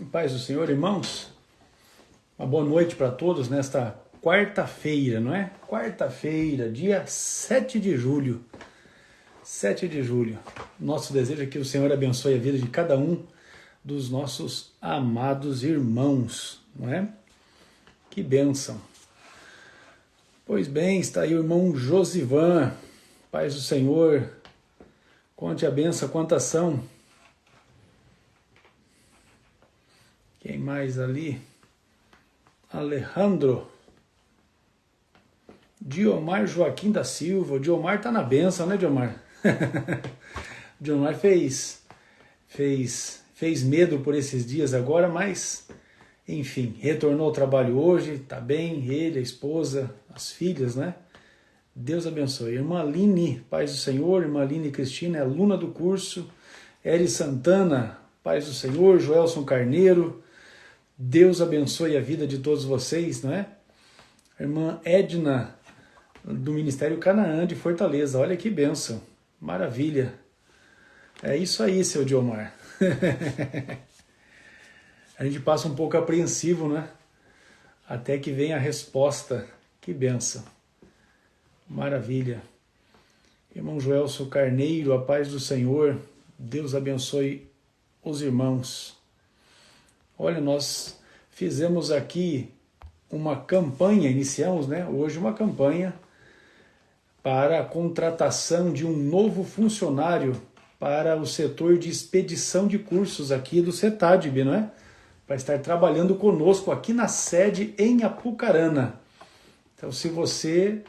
Paz do Senhor, irmãos. Uma boa noite para todos nesta quarta-feira, não é? Quarta-feira, dia 7 de julho. 7 de julho. Nosso desejo é que o Senhor abençoe a vida de cada um dos nossos amados irmãos, não é? Que bênção. Pois bem, está aí o irmão Josivan. Paz do Senhor. Conte a benção, quantas são. Quem mais ali? Alejandro. Diomar Joaquim da Silva. O Diomar tá na benção, né, Diomar? Diomar fez medo por esses dias agora, mas, enfim, retornou ao trabalho hoje, tá bem, ele, a esposa, as filhas, né? Deus abençoe. Irmã Aline, paz do Senhor. Irmã Aline Cristina é aluna do curso. Eri Santana, paz do Senhor. Joelson Carneiro, Deus abençoe a vida de todos vocês, não é? Irmã Edna, do Ministério Canaã de Fortaleza, olha que bênção, maravilha. É isso aí, seu Diomar. A gente passa um pouco apreensivo, né? Até que vem a resposta, que bênção. Maravilha. Irmão Joelson Carneiro, a paz do Senhor, Deus abençoe os irmãos. Olha, nós fizemos aqui uma campanha, iniciamos, né, hoje uma campanha para a contratação de um novo funcionário para o setor de expedição de cursos aqui do CETADB, não é? Para estar trabalhando conosco aqui na sede em Apucarana. Então, se você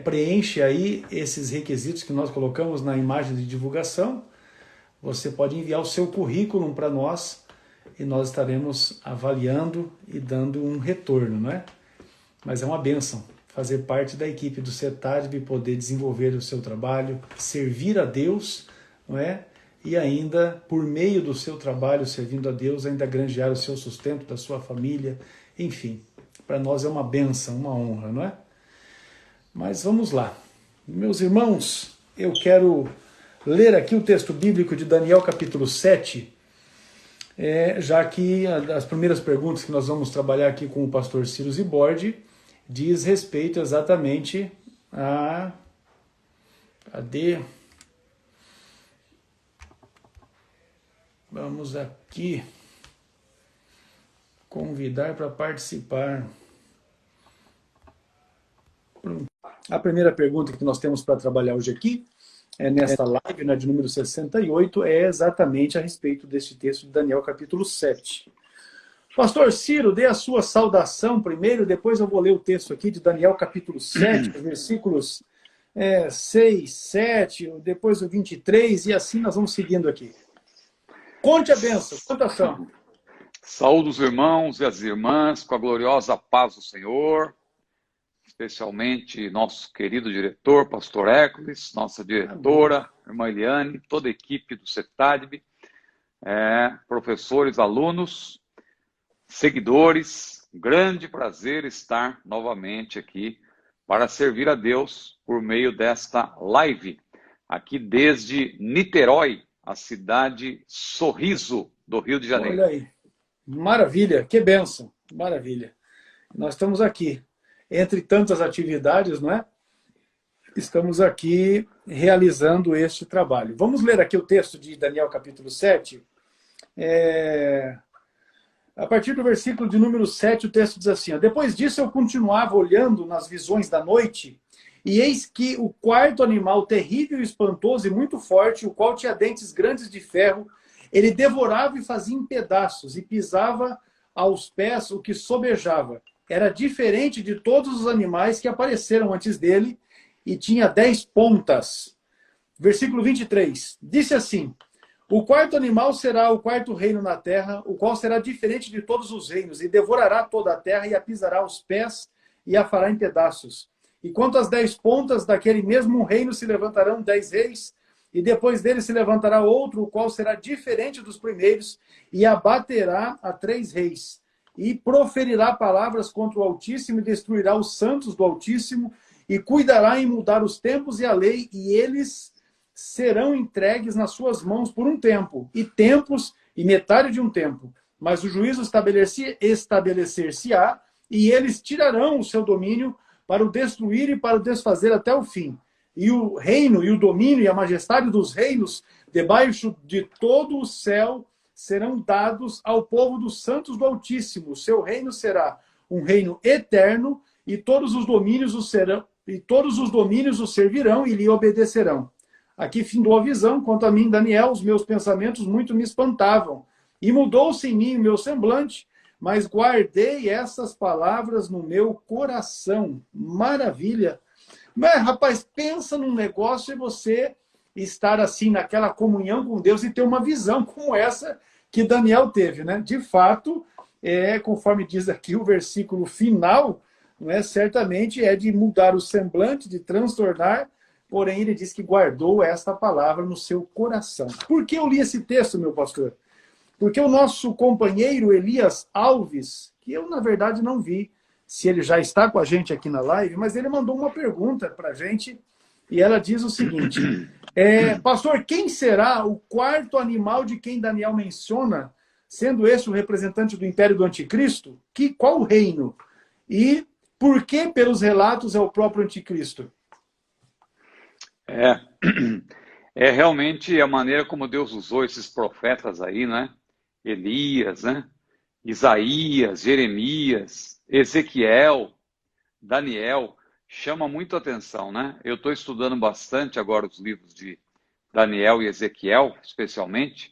preenche aí esses requisitos que nós colocamos na imagem de divulgação, você pode enviar o seu currículo para nós e nós estaremos avaliando e dando um retorno, não é? Mas é uma bênção fazer parte da equipe do CETADB, poder desenvolver o seu trabalho, servir a Deus, não é? E ainda, por meio do seu trabalho, servindo a Deus, ainda granjear o seu sustento da sua família, enfim. Para nós é uma bênção, uma honra, não é? Mas vamos lá. Meus irmãos, eu quero ler aqui o texto bíblico de Daniel capítulo 7, já que as primeiras perguntas que nós vamos trabalhar aqui com o pastor Ciro Zibordi diz respeito exatamente a... Cadê? Vamos aqui convidar para participar. A primeira pergunta que nós temos para trabalhar hoje aqui, nesta live, né, de número 68, é exatamente a respeito deste texto de Daniel capítulo 7. Pastor Ciro, dê a sua saudação primeiro, depois eu vou ler o texto aqui de Daniel capítulo 7, versículos 6, 7, depois o 23, e assim nós vamos seguindo aqui. Conte a bênção, quantas são? Saúde os irmãos e as irmãs com a gloriosa paz do Senhor, especialmente nosso querido diretor, pastor Hércules, nossa diretora, irmã Eliane, toda a equipe do CETADB, professores, alunos, seguidores. Grande prazer estar novamente aqui para servir a Deus por meio desta live, aqui desde Niterói, a cidade Sorriso do Rio de Janeiro. Olha aí, maravilha, que bênção, maravilha. Nós estamos aqui, entre tantas atividades, não é? Estamos aqui realizando este trabalho. Vamos ler aqui o texto de Daniel capítulo 7. A partir do versículo de número 7, o texto diz assim: depois disso eu continuava olhando nas visões da noite, e eis que o quarto animal terrível e espantoso e muito forte, o qual tinha dentes grandes de ferro, ele devorava e fazia em pedaços, e pisava aos pés o que sobejava. Era diferente de todos os animais que apareceram antes dele, e tinha 10 pontas. Versículo 23. Disse assim: o quarto animal será o quarto reino na terra, o qual será diferente de todos os reinos, e devorará toda a terra, e a pisará aos pés, e a fará em pedaços. E quanto às 10 pontas daquele mesmo reino se levantarão 10 reis, e depois dele se levantará outro, o qual será diferente dos primeiros, e abaterá a 3 reis. E proferirá palavras contra o Altíssimo, e destruirá os santos do Altíssimo, e cuidará em mudar os tempos e a lei, e eles serão entregues nas suas mãos por um tempo, e tempos, e metade de um tempo. mas o juízo estabelecer-se-á, e eles tirarão o seu domínio para o destruir e para o desfazer até o fim. E o reino, e o domínio, e a majestade dos reinos, debaixo de todo o céu, serão dados ao povo dos santos do Altíssimo. O seu reino será um reino eterno, e todos os domínios o servirão e lhe obedecerão. Aqui findou a visão. Quanto a mim, Daniel, os meus pensamentos muito me espantavam. E mudou-se em mim o meu semblante, mas guardei essas palavras no meu coração. Maravilha! Mas, rapaz, pensa num negócio e você estar assim, naquela comunhão com Deus e ter uma visão como essa que Daniel teve, né? De fato, conforme diz aqui o versículo final, não é? Certamente é de mudar o semblante, de transtornar, porém ele diz que guardou esta palavra no seu coração. Por que eu li esse texto, meu pastor? Porque o nosso companheiro Elias Alves, que eu na verdade não vi se ele já está com a gente aqui na live, mas ele mandou uma pergunta para a gente, e ela diz o seguinte: pastor, quem será o quarto animal de quem Daniel menciona, sendo esse o representante do império do anticristo? Qual o reino? E por que, pelos relatos, é o próprio anticristo? É realmente a maneira como Deus usou esses profetas aí, né? Elias, né? Isaías, Jeremias, Ezequiel, Daniel, chama muito atenção, né? Eu estou estudando bastante agora os livros de Daniel e Ezequiel, especialmente,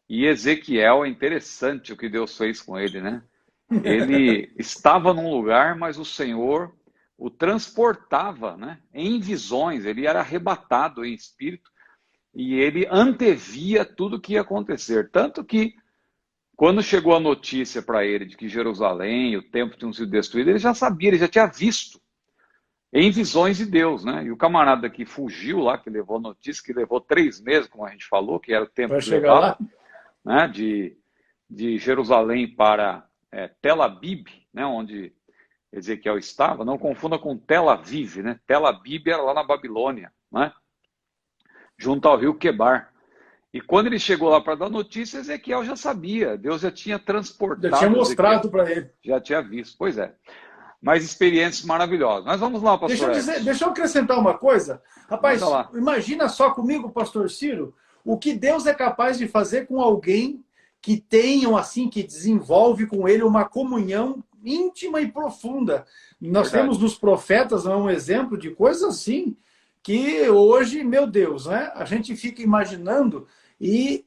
e Ezequiel é interessante o que Deus fez com ele, né? Ele estava num lugar, mas o Senhor o transportava, né? Em visões, ele era arrebatado em espírito e ele antevia tudo que ia acontecer, tanto que quando chegou a notícia para ele de que Jerusalém, o templo tinham sido destruído, ele já sabia, ele já tinha visto em visões de Deus, né? E o camarada que fugiu lá, que levou a notícia, que levou 3 meses, como a gente falou, que era o tempo Vai que chegar levava, lá? né? De Jerusalém para Tel Abib, né? Onde Ezequiel estava. Não confunda com Tel Aviv, né? Tel Abib era lá na Babilônia, né? Junto ao rio Quebar. E quando ele chegou lá para dar notícia, Ezequiel já sabia. Deus já tinha transportado. Já tinha mostrado para ele. Já tinha visto, pois é. Mas experiências maravilhosas. Mas vamos lá, pastor. Deixa eu acrescentar uma coisa. Rapaz, imagina só comigo, pastor Ciro, o que Deus é capaz de fazer com alguém que tenham assim, que desenvolve com ele uma comunhão íntima e profunda. Nós temos nos profetas um exemplo de coisas assim, que hoje, meu Deus, né? A gente fica imaginando e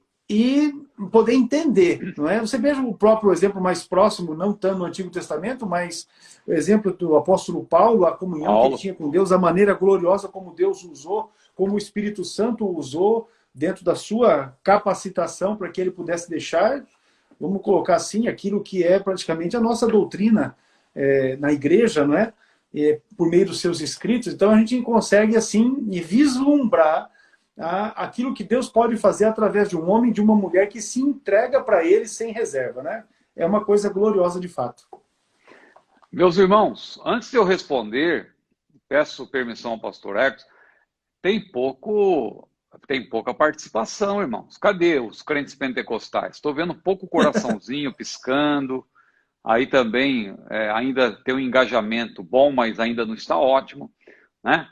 poder entender, não é? Você veja o próprio exemplo mais próximo, não tanto no Antigo Testamento, mas o exemplo do apóstolo Paulo, a comunhão que ele tinha com Deus, a maneira gloriosa como Deus usou, como o Espírito Santo usou dentro da sua capacitação para que ele pudesse deixar, vamos colocar assim, aquilo que é praticamente a nossa doutrina na igreja, não é? Por meio dos seus escritos. Então a gente consegue assim vislumbrar aquilo que Deus pode fazer através de um homem e de uma mulher que se entrega para ele sem reserva, né? É uma coisa gloriosa de fato. Meus irmãos, antes de eu responder, peço permissão ao pastor Ecos, tem pouca participação, irmãos. Cadê os crentes pentecostais? Estou vendo pouco coraçãozinho piscando. Aí também ainda tem um engajamento bom, mas ainda não está ótimo, né?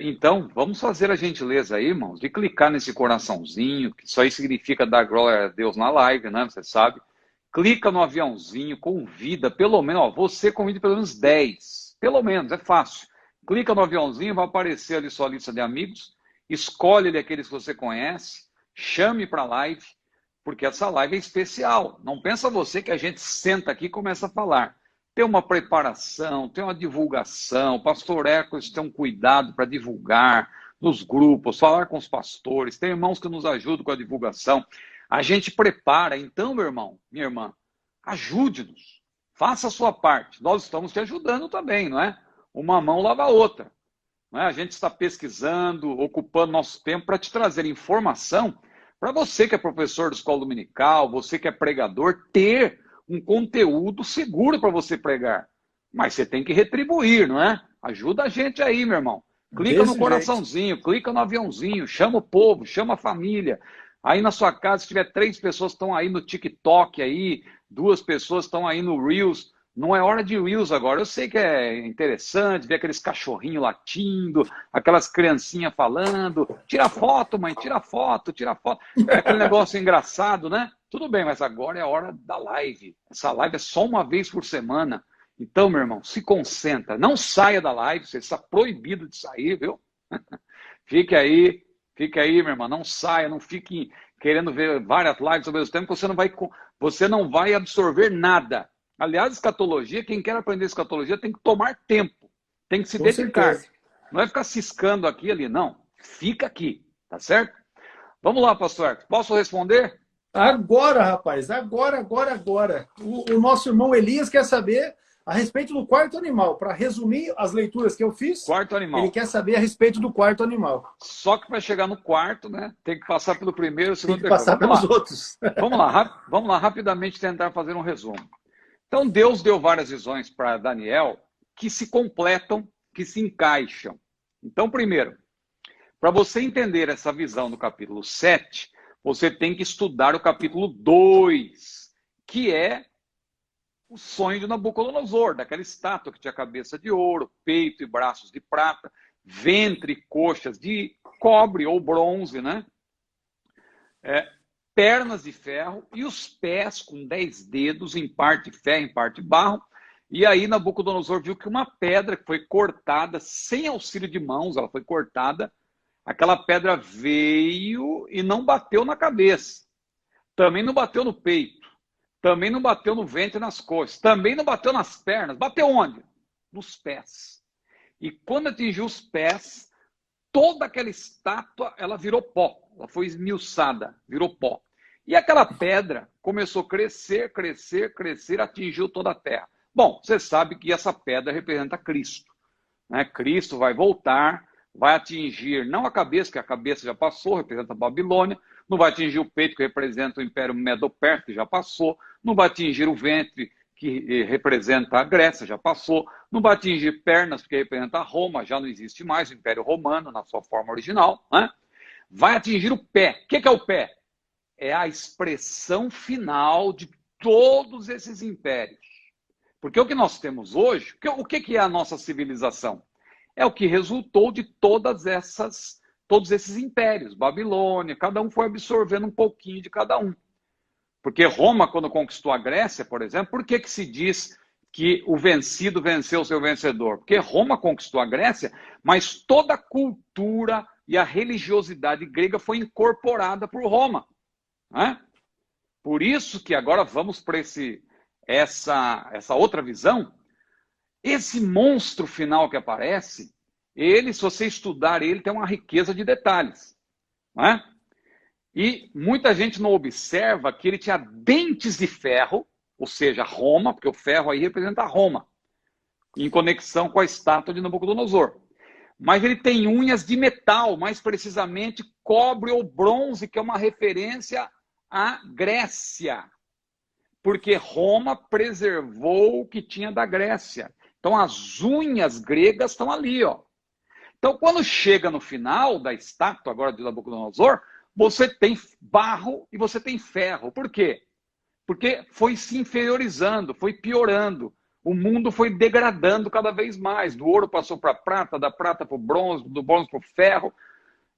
Então, vamos fazer a gentileza aí, irmãos, de clicar nesse coraçãozinho, que isso aí significa dar glória a Deus na live, né? Você sabe. Clica no aviãozinho, convida, pelo menos, você convida pelo menos 10. Pelo menos, é fácil. Clica no aviãozinho, vai aparecer ali sua lista de amigos, escolhe ali aqueles que você conhece, chame para a live, porque essa live é especial. Não pensa você que a gente senta aqui e começa a falar. Tem uma preparação, tem uma divulgação, o pastor Ecos tem um cuidado para divulgar nos grupos, falar com os pastores, tem irmãos que nos ajudam com a divulgação. A gente prepara, então, meu irmão, minha irmã, ajude-nos, faça a sua parte. Nós estamos te ajudando também, não é? Uma mão lava a outra. Não é? A gente está pesquisando, ocupando nosso tempo para te trazer informação para você que é professor de escola dominical, você que é pregador, ter um conteúdo seguro para você pregar. Mas você tem que retribuir, não é? Ajuda a gente aí, meu irmão. Clica no coraçãozinho, clica no aviãozinho, chama o povo, chama a família. Aí na sua casa, se tiver 3 pessoas que estão aí no TikTok, aí, 2 pessoas estão aí no Reels, não é hora de Reels agora. Eu sei que é interessante ver aqueles cachorrinhos latindo, aquelas criancinhas falando. Tira foto, mãe, tira foto, tira foto. É aquele negócio engraçado, né? Tudo bem, mas agora é a hora da live. Essa live é só uma vez por semana. Então, meu irmão, se concentra. Não saia da live, você está proibido de sair, viu? Fique aí, meu irmão. Não saia, não fique querendo ver várias lives ao mesmo tempo, que você não vai absorver nada. Aliás, escatologia, quem quer aprender escatologia tem que tomar tempo, tem que se Com dedicar. certeza. Não é ficar ciscando aqui e ali, não. Fica aqui, tá certo? Vamos lá, pastor. Posso responder? Agora, rapaz, agora. O nosso irmão Elias quer saber a respeito do quarto animal. Para resumir as leituras que eu fiz, Quarto animal. ele quer saber a respeito do quarto animal. Só que para chegar no quarto, né, tem que passar pelo primeiro, segundo, Tem que passar pelos outros. Vamos lá, rapidamente tentar fazer um resumo. Então, Deus deu várias visões para Daniel que se completam, que se encaixam. Então, primeiro, para você entender essa visão do capítulo 7, você tem que estudar o capítulo 2, que é o sonho de Nabucodonosor, daquela estátua que tinha cabeça de ouro, peito e braços de prata, ventre e coxas de cobre ou bronze, né? Pernas de ferro e os pés com 10 dedos, em parte ferro, em parte barro. E aí Nabucodonosor viu que uma pedra que foi cortada, sem auxílio de mãos, ela foi cortada, aquela pedra veio e não bateu na cabeça, também não bateu no peito, também não bateu no ventre e nas coxas, também não bateu nas pernas. Bateu onde? Nos pés. E quando atingiu os pés, toda aquela estátua, ela virou pó. Ela foi esmiuçada, virou pó. E aquela pedra começou a crescer, atingiu toda a terra. Bom, você sabe que essa pedra representa Cristo, né? Cristo vai voltar, vai atingir, não a cabeça, que a cabeça já passou, representa a Babilônia, não vai atingir o peito, que representa o Império Medo-Persa, que já passou, não vai atingir o ventre, que representa a Grécia, já passou, não vai atingir pernas, porque representa a Roma, já não existe mais, o Império Romano, na sua forma original, né? Vai atingir o pé. O que é o pé? É a expressão final de todos esses impérios. Porque o que nós temos hoje, o que é a nossa civilização? É o que resultou de todos esses impérios. Babilônia, cada um foi absorvendo um pouquinho de cada um. Porque Roma, quando conquistou a Grécia, por exemplo, por que se diz que o vencido venceu o seu vencedor? Porque Roma conquistou a Grécia, mas toda a cultura e a religiosidade grega foi incorporada por Roma, né? Por isso que agora vamos para essa outra visão. Esse monstro final que aparece, ele, se você estudar ele, tem uma riqueza de detalhes, né? E muita gente não observa que ele tinha dentes de ferro, ou seja, Roma, porque o ferro aí representa Roma, em conexão com a estátua de Nabucodonosor. Mas ele tem unhas de metal, mais precisamente cobre ou bronze, que é uma referência à Grécia. Porque Roma preservou o que tinha da Grécia. Então as unhas gregas estão ali, ó. Então quando chega no final da estátua agora de Nabucodonosor, você tem barro e você tem ferro. Por quê? Porque foi se inferiorizando, foi piorando. O mundo foi degradando cada vez mais. Do ouro passou para a prata, da prata para o bronze, do bronze para o ferro.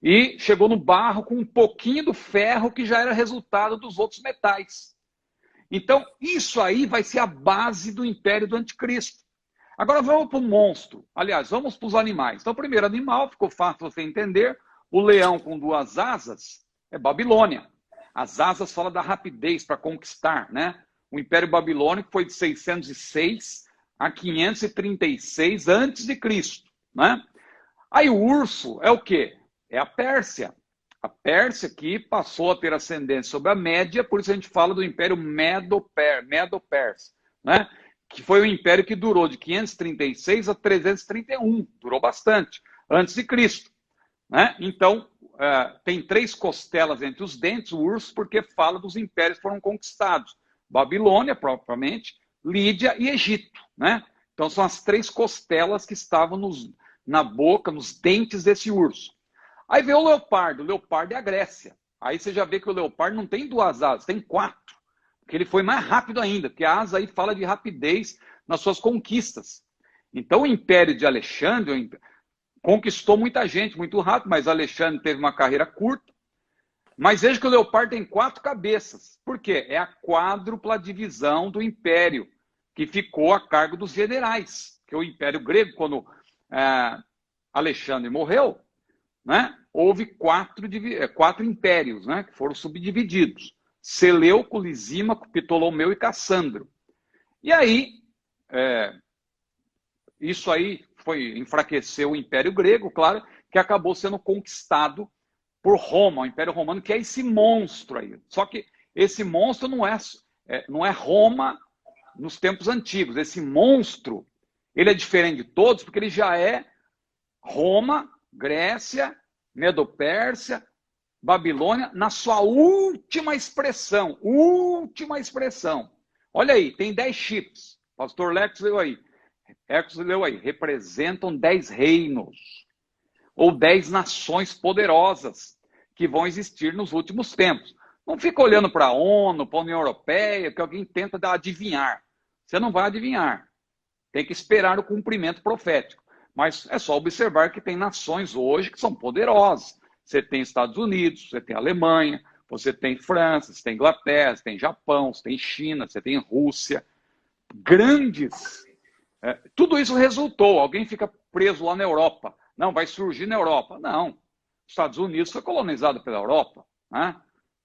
E chegou no barro com um pouquinho do ferro que já era resultado dos outros metais. Então, isso aí vai ser a base do império do anticristo. Agora vamos para o monstro. Aliás, vamos para os animais. Então, o primeiro animal, ficou fácil você entender. O leão com 2 asas é Babilônia. As asas falam da rapidez para conquistar, né? O Império Babilônico foi de 606 a 536 a.C., né? Aí o urso é o quê? É a Pérsia. A Pérsia que passou a ter ascendência sobre a Média, por isso a gente fala do Império Medo-Persa, né? Que foi um império que durou de 536 a 331, durou bastante, antes de Cristo, né? Então, tem 3 costelas entre os dentes, o urso, porque fala dos impérios que foram conquistados. Babilônia, propriamente, Lídia e Egito, né? Então, são as 3 costelas que estavam na boca, nos dentes desse urso. Aí veio o leopardo é a Grécia. Aí você já vê que o leopardo não tem 2 asas, tem 4. Porque ele foi mais rápido ainda, porque a asa aí fala de rapidez nas suas conquistas. Então o Império de Alexandre conquistou muita gente muito rápido, mas Alexandre teve uma carreira curta. Mas veja que o leopardo tem 4 cabeças. Por quê? É a quádrupla divisão do Império, que ficou a cargo dos generais. Porque o Império Grego, quando Alexandre morreu, né, houve 4 impérios, né, que foram subdivididos. Seleuco, Lisímaco, Ptolomeu e Cassandro. E aí, isso aí enfraqueceu o Império Grego, claro, que acabou sendo conquistado por Roma, o Império Romano, que é esse monstro aí. Só que esse monstro não é Roma nos tempos antigos. Esse monstro, ele é diferente de todos, porque ele já é Roma, Grécia, Medo-Pérsia, Babilônia, na sua última expressão. Última expressão. Olha aí, tem 10 chifres. Pastor Lex leu aí. Representam 10 reinos. Ou 10 nações poderosas que vão existir nos últimos tempos. Não fica olhando para a ONU, para a União Europeia, que alguém tenta adivinhar. Você não vai adivinhar. Tem que esperar o cumprimento profético. Mas é só observar que tem nações hoje que são poderosas. Você tem Estados Unidos, você tem Alemanha, você tem França, você tem Inglaterra, você tem Japão, você tem China, você tem Rússia. Grandes. Tudo isso resultou. Alguém fica preso lá na Europa. Não, vai surgir na Europa. Não. Os Estados Unidos foi colonizado pela Europa, né?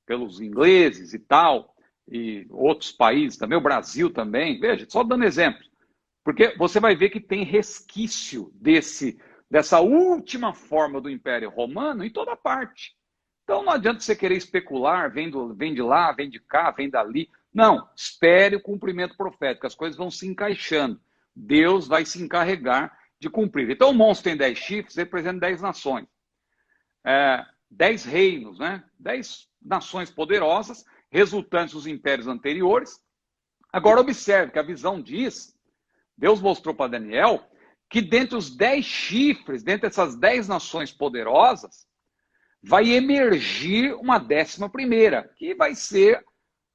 Pelos ingleses e tal, e outros países também, o Brasil também. Veja, só dando exemplos. Porque você vai ver que tem resquício dessa última forma do Império Romano em toda parte. Então não adianta você querer especular, vem de lá, vem de cá, vem dali. Não, espere o cumprimento profético, as coisas vão se encaixando. Deus vai se encarregar de cumprir. Então o monstro tem 10 chifres, representa 10 nações. 10 reinos, né? 10 nações poderosas, resultantes dos impérios anteriores. Agora observe que a visão diz, Deus mostrou para Daniel, que dentre os 10 chifres, dentre essas 10 nações poderosas, vai emergir uma 11ª, que vai ser,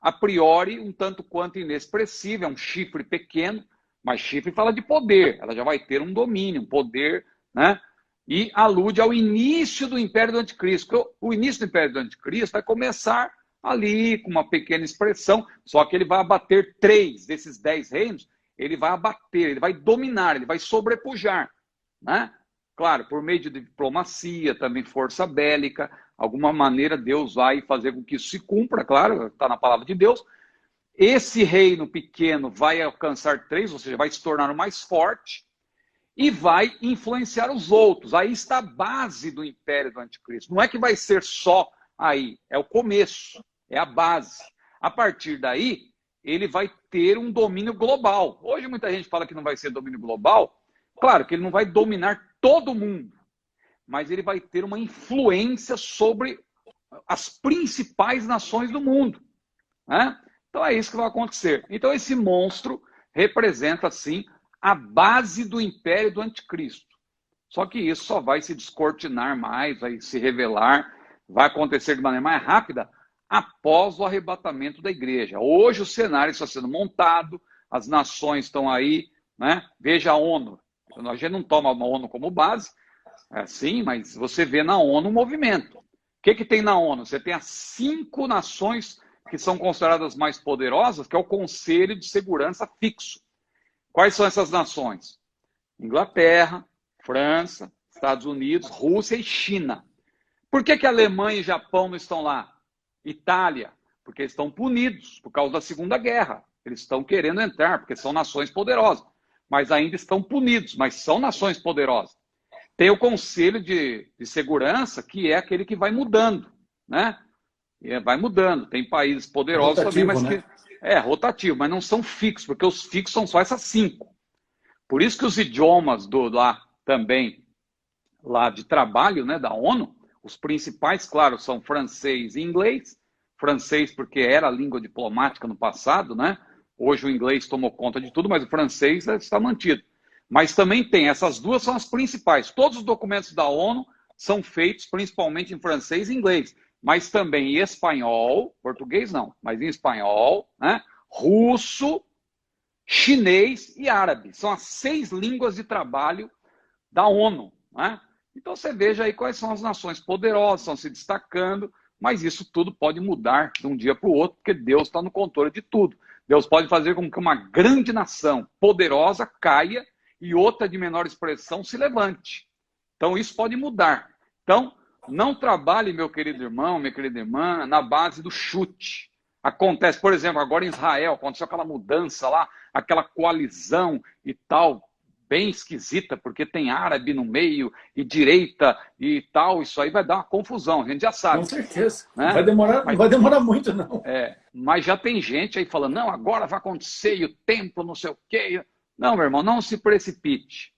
a priori, um tanto quanto inexpressivo, é um chifre pequeno, mas chifre fala de poder, ela já vai ter um domínio, um poder, né? E alude ao início do Império do Anticristo. Porque o início do Império do Anticristo vai começar ali, com uma pequena expressão, só que ele vai abater 3 desses 10 reinos, ele vai abater, ele vai dominar, ele vai sobrepujar, né? Claro, por meio de diplomacia, também força bélica, alguma maneira Deus vai fazer com que isso se cumpra, claro, está na palavra de Deus. Esse reino pequeno vai alcançar 3, ou seja, vai se tornar o mais forte e vai influenciar os outros. Aí está a base do Império do Anticristo. Não é que vai ser só aí, é o começo, é a base. A partir daí, ele vai ter um domínio global. Hoje muita gente fala que não vai ser domínio global. Claro que ele não vai dominar todo mundo, mas ele vai ter uma influência sobre as principais nações do mundo, né? Então é isso que vai acontecer. Então esse monstro representa, assim, a base do Império do Anticristo. Só que isso só vai se descortinar mais, vai se revelar, vai acontecer de maneira mais rápida após o arrebatamento da igreja. Hoje o cenário está sendo montado, as nações estão aí, né? Veja a ONU. A gente não toma a ONU como base, sim, mas você vê na ONU um movimento. O que tem na ONU? Você tem as 5 nações que são consideradas mais poderosas, que é o Conselho de Segurança Fixo. Quais são essas nações? Inglaterra, França, Estados Unidos, Rússia e China. Por que Alemanha e Japão não estão lá? Itália, porque eles estão punidos por causa da Segunda Guerra. Eles estão querendo entrar, porque são nações poderosas. Mas ainda estão punidos, mas são nações poderosas. Tem o Conselho de Segurança, que é aquele que vai mudando, né? Vai mudando. Tem países poderosos rotativo, também, mas né? É rotativo, mas não são fixos, porque os fixos são só essas 5. Por isso que os idiomas lá também, lá de trabalho, né, da ONU, os principais, claro, são francês e inglês. Francês porque era a língua diplomática no passado, né? Hoje o inglês tomou conta de tudo, mas o francês está mantido. Mas também tem, essas 2 são as principais. Todos os documentos da ONU são feitos principalmente em francês e inglês. mas também em espanhol, português não, mas em espanhol, né? Russo, chinês e árabe. São as 6 línguas de trabalho da ONU, né? Então você veja aí quais são as nações poderosas, estão se destacando, mas isso tudo pode mudar de um dia para o outro, porque Deus está no controle de tudo. Deus pode fazer com que uma grande nação poderosa caia e outra de menor expressão se levante. Então isso pode mudar. Então, não trabalhe, meu querido irmão, minha querida irmã, na base do chute. Acontece, por exemplo, agora em Israel, aconteceu aquela mudança lá, aquela coalizão e tal, bem esquisita, porque tem árabe no meio e direita e tal, isso aí vai dar uma confusão, a gente já sabe. Com certeza. Né? Não vai demorar muito, não. Mas já tem gente aí falando, não, agora vai acontecer e o templo, não sei o quê. Não, meu irmão, não se precipite.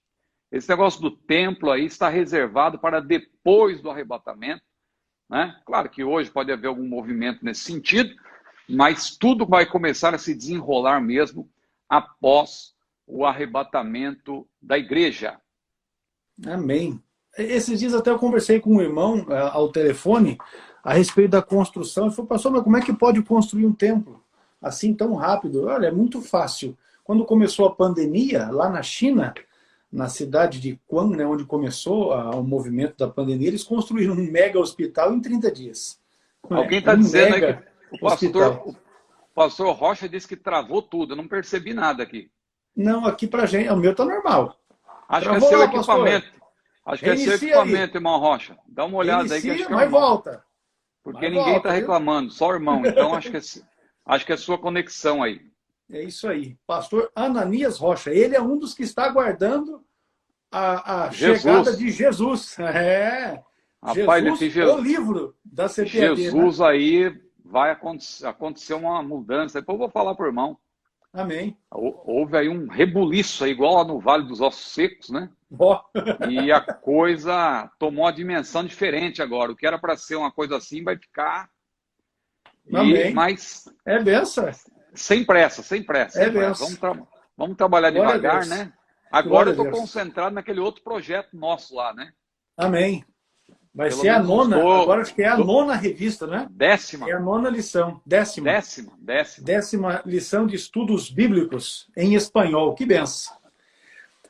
Esse negócio do templo aí está reservado para depois do arrebatamento, né? Claro que hoje pode haver algum movimento nesse sentido, mas tudo vai começar a se desenrolar mesmo após o arrebatamento da igreja. Amém. Esses dias até eu conversei com um irmão ao telefone a respeito da construção. Ele falou, pastor, mas como é que pode construir um templo assim tão rápido? Olha, é muito fácil. Quando começou a pandemia, lá na China, na cidade de Wuhan, né, onde começou o movimento da pandemia, eles construíram um mega hospital em 30 dias. Alguém está dizendo aí que o pastor Rocha disse que travou tudo. Eu não percebi nada aqui. Não, aqui pra gente, o meu tá normal. Acho que é seu equipamento. Acho que é seu equipamento, irmão Rocha. Dá uma olhada aí que acho que mas volta. Porque ninguém está reclamando, só o irmão. Então acho que é sua conexão aí. É isso aí. Pastor Ananias Rocha, ele é um dos que está aguardando a chegada de Jesus. Rapaz, Jesus, o livro da CPAD. Jesus, né? Aí vai acontecer uma mudança. Depois eu vou falar para o irmão. Amém. Houve aí um rebuliço, aí, igual lá no Vale dos Ossos Secos, né? E a coisa tomou uma dimensão diferente agora. O que era para ser uma coisa assim vai ficar... Amém. Mas... É benção. Sem pressa, sem pressa. É benção. Vamos trabalhar Glória devagar, né? Agora eu estou concentrado naquele outro projeto nosso lá, né? Amém. Vai ser a nona, agora acho que é a nona revista, né? 10ª. É a nona lição. 10ª. 10ª lição de estudos bíblicos em espanhol. Que benção.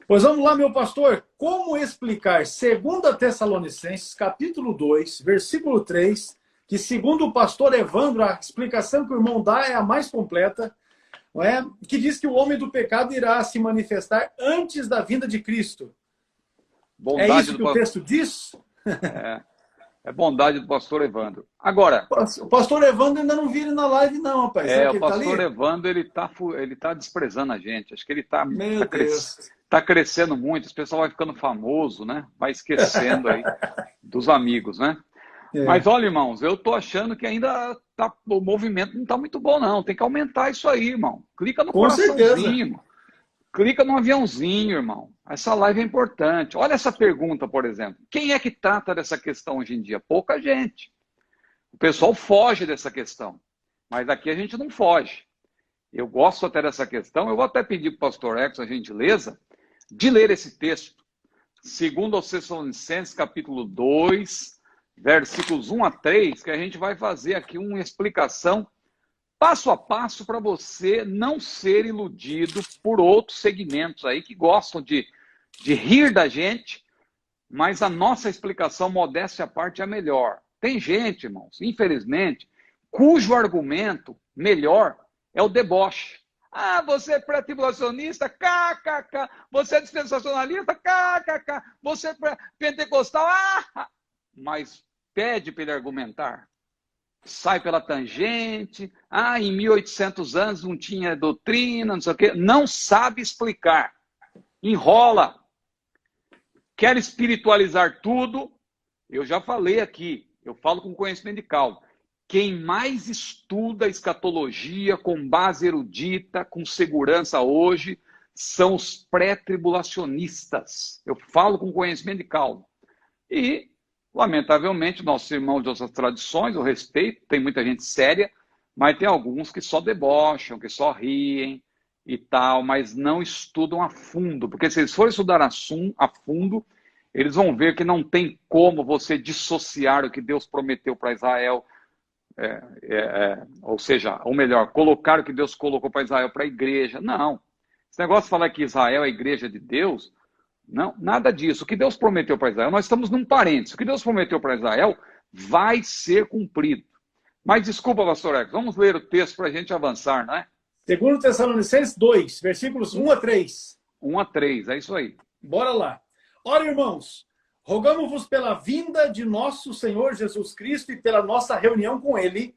Pois vamos lá, meu pastor. Como explicar 2 Tessalonicenses, capítulo 2, versículo 3, que segundo o pastor Evandro, a explicação que o irmão dá é a mais completa, não é? Que diz que o homem do pecado irá se manifestar antes da vinda de Cristo. Bondade é isso que o texto diz? É bondade do pastor Evandro. Agora... O pastor Evandro ainda não viu ele na live, não, rapaz. O pastor Evandro, ele tá desprezando a gente. Acho que ele tá crescendo muito. Esse pessoal vai ficando famoso, né? Vai esquecendo aí dos amigos, né? Mas olha, irmãos, eu tô achando que ainda o movimento não tá muito bom, não. Tem que aumentar isso aí, irmão. Clica no coraçãozinho, irmão. Clica no aviãozinho, irmão. Essa live é importante. Olha essa pergunta, por exemplo. Quem é que trata dessa questão hoje em dia? Pouca gente. O pessoal foge dessa questão. Mas aqui a gente não foge. Eu gosto até dessa questão. Eu vou até pedir para o pastor Ex, a gentileza, de ler esse texto. 2 Tessalonicenses, capítulo 2, versículos 1 a 3, que a gente vai fazer aqui uma explicação passo a passo para você não ser iludido por outros segmentos aí que gostam de rir da gente, mas a nossa explicação, modéstia à parte, é a melhor. Tem gente, irmãos, infelizmente, cujo argumento melhor é o deboche. Ah, você é pré-tribulacionista, kkk. Você é dispensacionalista, kkk. Você é pentecostal, mas pede para ele argumentar. Sai pela tangente, em 1800 anos não tinha doutrina, não sei o quê. Não sabe explicar. Enrola. Quer espiritualizar tudo? Eu já falei aqui, eu falo com conhecimento de causa. Quem mais estuda escatologia com base erudita, com segurança hoje, são os pré-tribulacionistas. Eu falo com conhecimento de causa. E, lamentavelmente, nossos irmãos de outras tradições, eu respeito, tem muita gente séria, mas tem alguns que só debocham, que só riem e tal, mas não estudam a fundo. Porque se eles forem estudar a fundo, eles vão ver que não tem como você dissociar o que Deus prometeu para Israel, ou seja, ou melhor, colocar o que Deus colocou para Israel para a igreja. Não. Esse negócio de falar que Israel é a igreja de Deus, não, nada disso. O que Deus prometeu para Israel, nós estamos num parênteses. O que Deus prometeu para Israel vai ser cumprido. Mas desculpa, pastor Eco, vamos ler o texto para a gente avançar, não é? 2 Tessalonicenses 2, versículos 1 a 3. 1 a 3, é isso aí. Bora lá. Ora, irmãos, rogamos-vos pela vinda de nosso Senhor Jesus Cristo e pela nossa reunião com Ele,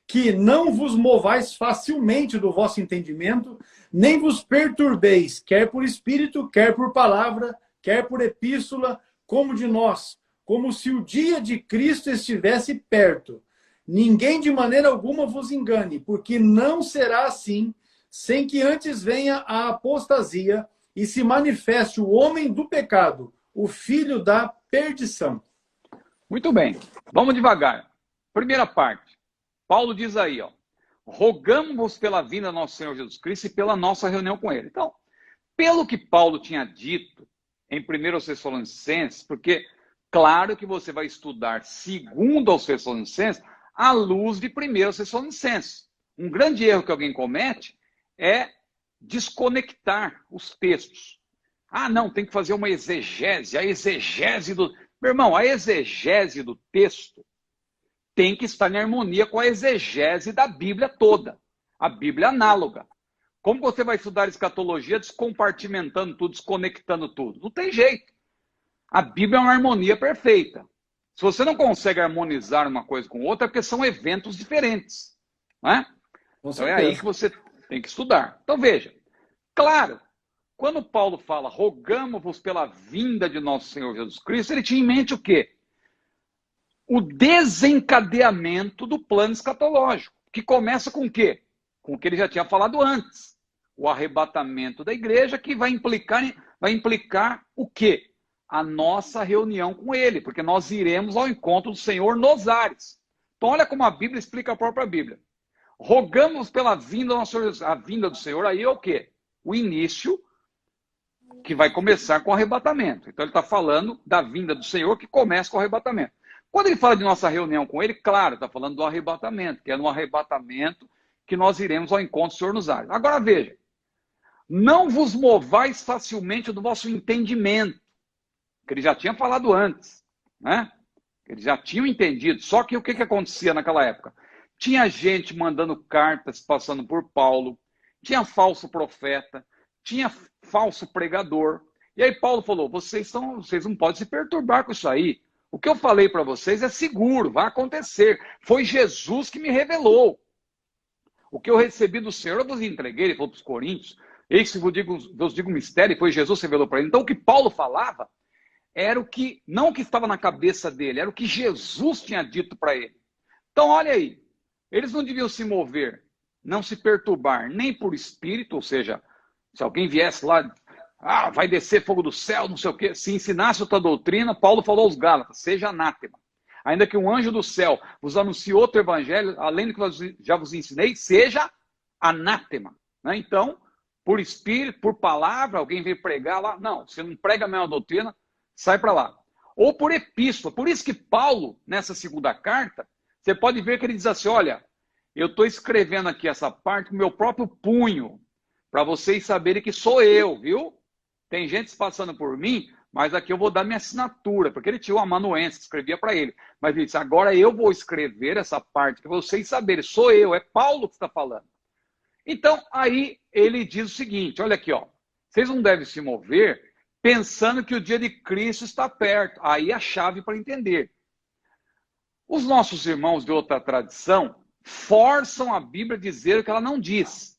que não vos movais facilmente do vosso entendimento, nem vos perturbeis, quer por espírito, quer por palavra, quer por epístola, como de nós, como se o dia de Cristo estivesse perto. Ninguém de maneira alguma vos engane, porque não será assim, sem que antes venha a apostasia e se manifeste o homem do pecado, o filho da perdição. Muito bem, vamos devagar. Primeira parte, Paulo diz aí, ó, rogamos-vos pela vinda do nosso Senhor Jesus Cristo e pela nossa reunião com Ele. Então, pelo que Paulo tinha dito em 1 Tessalonicenses, porque claro que você vai estudar segundo aos Tessalonicenses à luz de 1 Tessalonicenses. Um grande erro que alguém comete é desconectar os textos. Ah, não, tem que fazer uma exegese, a exegese do... Meu irmão, a exegese do texto tem que estar em harmonia com a exegese da Bíblia toda. A Bíblia análoga. Como você vai estudar escatologia descompartimentando tudo, desconectando tudo? Não tem jeito. A Bíblia é uma harmonia perfeita. Se você não consegue harmonizar uma coisa com outra, é porque são eventos diferentes. Não é? Então é aí que você tem que estudar. Então veja, claro, quando Paulo fala rogamos-vos pela vinda de nosso Senhor Jesus Cristo, ele tinha em mente o quê? O desencadeamento do plano escatológico, que começa com o quê? Com o que ele já tinha falado antes. O arrebatamento da igreja, que vai implicar o quê? A nossa reunião com ele, porque nós iremos ao encontro do Senhor nos ares. Então olha como a Bíblia explica a própria Bíblia. Rogamos pela vinda do nosso Senhor Jesus. A vinda do Senhor aí é o quê? O início que vai começar com o arrebatamento. Então ele está falando da vinda do Senhor que começa com o arrebatamento. Quando ele fala de nossa reunião com ele, claro, está falando do arrebatamento, que é no arrebatamento que nós iremos ao encontro do Senhor nos ares. Agora veja, não vos movais facilmente do vosso entendimento, que ele já tinha falado antes, né? Eles já tinham entendido. Só que o que acontecia naquela época? Tinha gente mandando cartas, passando por Paulo, tinha falso profeta, tinha falso pregador. E aí Paulo falou, vocês não podem se perturbar com isso aí. O que eu falei para vocês é seguro, vai acontecer. Foi Jesus que me revelou. O que eu recebi do Senhor, eu vos entreguei, ele falou para os coríntios. Eis que vos digo um mistério, e foi Jesus que revelou para ele. Então o que Paulo falava era o que, não o que estava na cabeça dele, era o que Jesus tinha dito para ele. Então olha aí, eles não deviam se mover, não se perturbar, nem por espírito, ou seja, se alguém viesse lá, vai descer fogo do céu, não sei o quê, se ensinasse outra doutrina, Paulo falou aos Gálatas, seja anátema. Ainda que um anjo do céu vos anuncie outro evangelho, além do que já vos ensinei, seja anátema. Né? Então, por espírito, por palavra, alguém veio pregar lá, não, você não prega a mesma doutrina, sai para lá. Ou por epístola. Por isso que Paulo, nessa segunda carta, você pode ver que ele diz assim, olha, eu estou escrevendo aqui essa parte com o meu próprio punho, para vocês saberem que sou eu, viu? Tem gente se passando por mim, mas aqui eu vou dar minha assinatura, porque ele tinha um amanuense que escrevia para ele. Mas ele disse, agora eu vou escrever essa parte, para vocês saberem, sou eu, é Paulo que está falando. Então, aí ele diz o seguinte, olha aqui, ó, vocês não devem se mover pensando que o dia de Cristo está perto. Aí a chave para entender. Os nossos irmãos de outra tradição forçam a Bíblia a dizer o que ela não diz.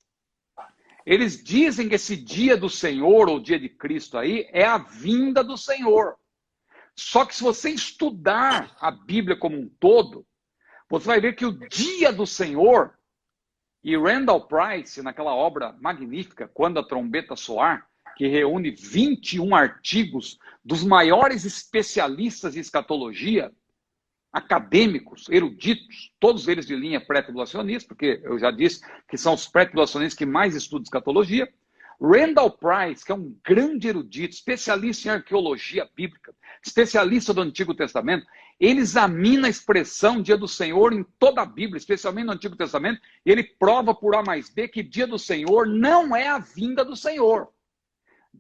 Eles dizem que esse dia do Senhor, ou dia de Cristo aí, é a vinda do Senhor. Só que se você estudar a Bíblia como um todo, você vai ver que o dia do Senhor, e Randall Price, naquela obra magnífica, Quando a Trombeta Soar, que reúne 21 artigos dos maiores especialistas em escatologia, acadêmicos, eruditos, todos eles de linha pré-tribulacionista, porque eu já disse que são os pré-tribulacionistas que mais estudam escatologia. Randall Price, que é um grande erudito, especialista em arqueologia bíblica, especialista do Antigo Testamento, ele examina a expressão dia do Senhor em toda a Bíblia, especialmente no Antigo Testamento, e ele prova por A mais B que dia do Senhor não é a vinda do Senhor.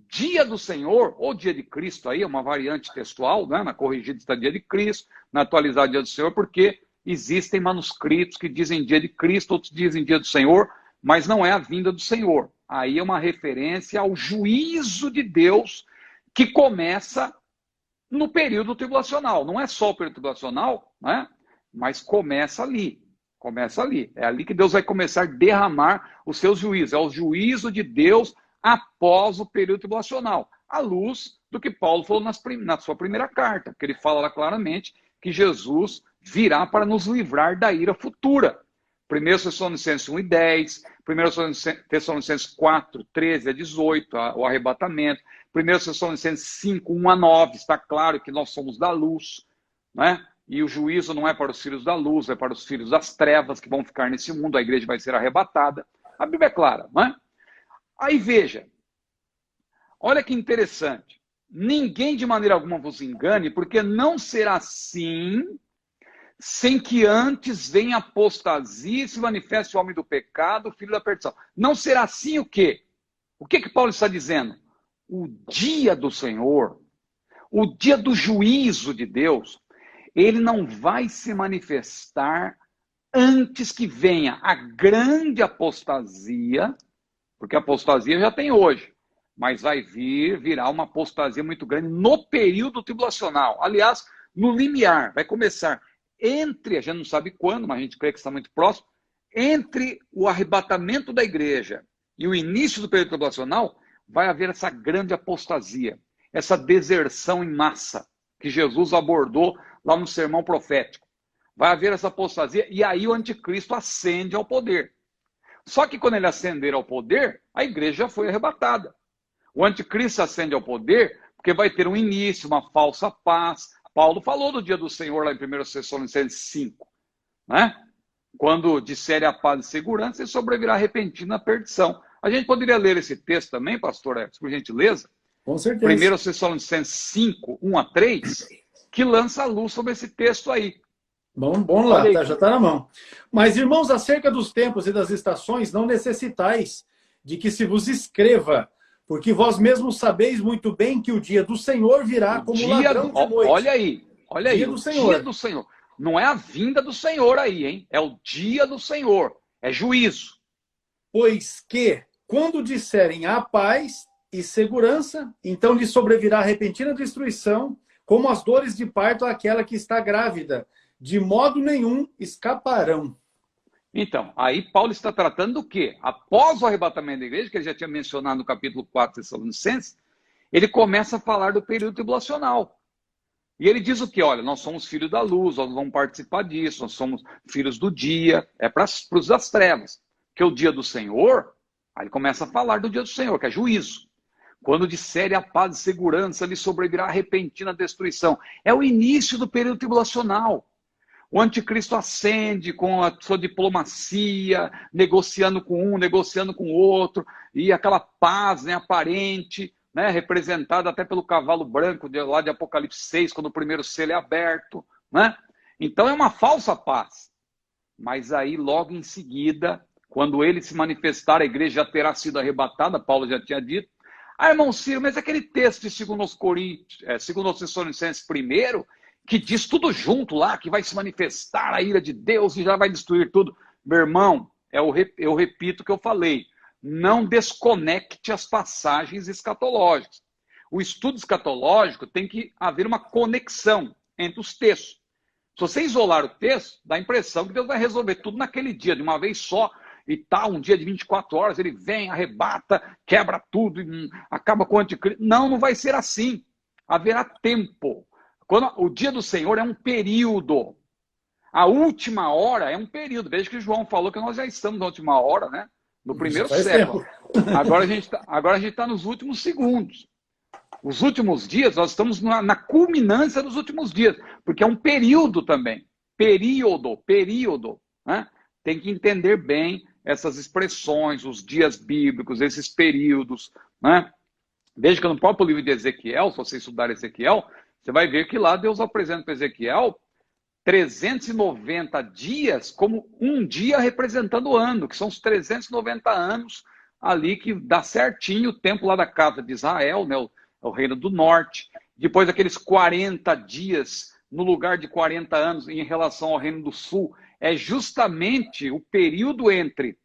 Dia do Senhor, ou dia de Cristo, aí é uma variante textual, né? Na corrigida está dia de Cristo, na atualizada dia do Senhor, porque existem manuscritos que dizem dia de Cristo, outros dizem dia do Senhor, mas não é a vinda do Senhor. Aí é uma referência ao juízo de Deus que começa no período tribulacional. Não é só o período tribulacional, né? Mas começa ali. Começa ali. É ali que Deus vai começar a derramar os seus juízos. É o juízo de Deus após o período tribulacional, à luz do que Paulo falou na sua primeira carta, porque ele fala lá claramente que Jesus virá para nos livrar da ira futura. 1 Tessalonicenses 1 e 10, 1 Tessalonicenses 4, 13 a 18, o arrebatamento, 1 Tessalonicenses 5, 1 a 9, está claro que nós somos da luz, né? E o juízo não é para os filhos da luz, é para os filhos das trevas que vão ficar nesse mundo, a igreja vai ser arrebatada. A Bíblia é clara, não é? Aí veja, olha que interessante, ninguém de maneira alguma vos engane, porque não será assim, sem que antes venha apostasia e se manifeste o homem do pecado, o filho da perdição. Não será assim o quê? O que Paulo está dizendo? O dia do Senhor, o dia do juízo de Deus, ele não vai se manifestar antes que venha a grande apostasia, porque a apostasia já tem hoje, mas virá uma apostasia muito grande no período tribulacional. Aliás, no limiar, vai começar entre, a gente não sabe quando, mas a gente crê que está muito próximo, entre o arrebatamento da igreja e o início do período tribulacional, vai haver essa grande apostasia, essa deserção em massa, que Jesus abordou lá no sermão profético. Vai haver essa apostasia, e aí o anticristo ascende ao poder. Só que quando ele ascender ao poder, a igreja já foi arrebatada. O anticristo ascende ao poder porque vai ter um início, uma falsa paz. Paulo falou do dia do Senhor lá em 1 Tessalonicenses 5, né? Quando disserem a paz e segurança, e sobrevirá repentina perdição. A gente poderia ler esse texto também, pastor Edson, por gentileza? Com certeza. 1 Tessalonicenses 5, 1 a 3, que lança a luz sobre esse texto aí. Bom lá, tá, já está na mão. Mas, irmãos, acerca dos tempos e das estações, não necessitais de que se vos escreva, porque vós mesmos sabeis muito bem que o dia do Senhor virá como ladrão de noite. Olha aí, dia do Senhor. Não é a vinda do Senhor aí, hein? É o dia do Senhor, é juízo. Pois que, quando disserem a paz e segurança, então lhe sobrevirá repentina destruição, como as dores de parto àquela que está grávida. De modo nenhum escaparão. Então, aí Paulo está tratando do quê? Após o arrebatamento da igreja, que ele já tinha mencionado no capítulo 4 de Tessalonicenses, ele começa a falar do período tribulacional. E ele diz o quê? Olha, nós somos filhos da luz, nós vamos participar disso, nós somos filhos do dia, é para os das trevas. Que é o dia do Senhor, aí ele começa a falar do dia do Senhor, que é juízo. Quando disserem a paz e segurança, lhe sobrevirá a repentina destruição. É o início do período tribulacional. O anticristo ascende com a sua diplomacia, negociando com um, negociando com o outro, e aquela paz, né, aparente, né, representada até pelo cavalo branco lá de Apocalipse 6, quando o primeiro selo é aberto. Né? Então é uma falsa paz. Mas aí, logo em seguida, quando ele se manifestar, a igreja já terá sido arrebatada, Paulo já tinha dito. Ah, irmão Ciro, mas aquele texto de 2 Tessalonicenses 1, que diz tudo junto lá, que vai se manifestar a ira de Deus e já vai destruir tudo. Meu irmão, eu repito o que eu falei, não desconecte as passagens escatológicas. O estudo escatológico tem que haver uma conexão entre os textos. Se você isolar o texto, dá a impressão que Deus vai resolver tudo naquele dia, de uma vez só, e tal, um dia de 24 horas, ele vem, arrebata, quebra tudo, acaba com o anticristo. Não vai ser assim. Haverá tempo. O dia do Senhor é um período. A última hora é um período. Veja que João falou que nós já estamos na última hora, né? No primeiro século. Agora a gente está nos últimos segundos. Os últimos dias, nós estamos na culminância dos últimos dias. Porque é um período também. Período. Né? Tem que entender bem essas expressões, os dias bíblicos, esses períodos, né? Veja que no próprio livro de Ezequiel, se você estudar Ezequiel, você vai ver que lá Deus apresenta para Ezequiel 390 dias como um dia representando o ano, que são os 390 anos ali que dá certinho o tempo lá da casa de Israel, né, o reino do norte. Depois aqueles 40 dias no lugar de 40 anos em relação ao reino do sul, é justamente o período entre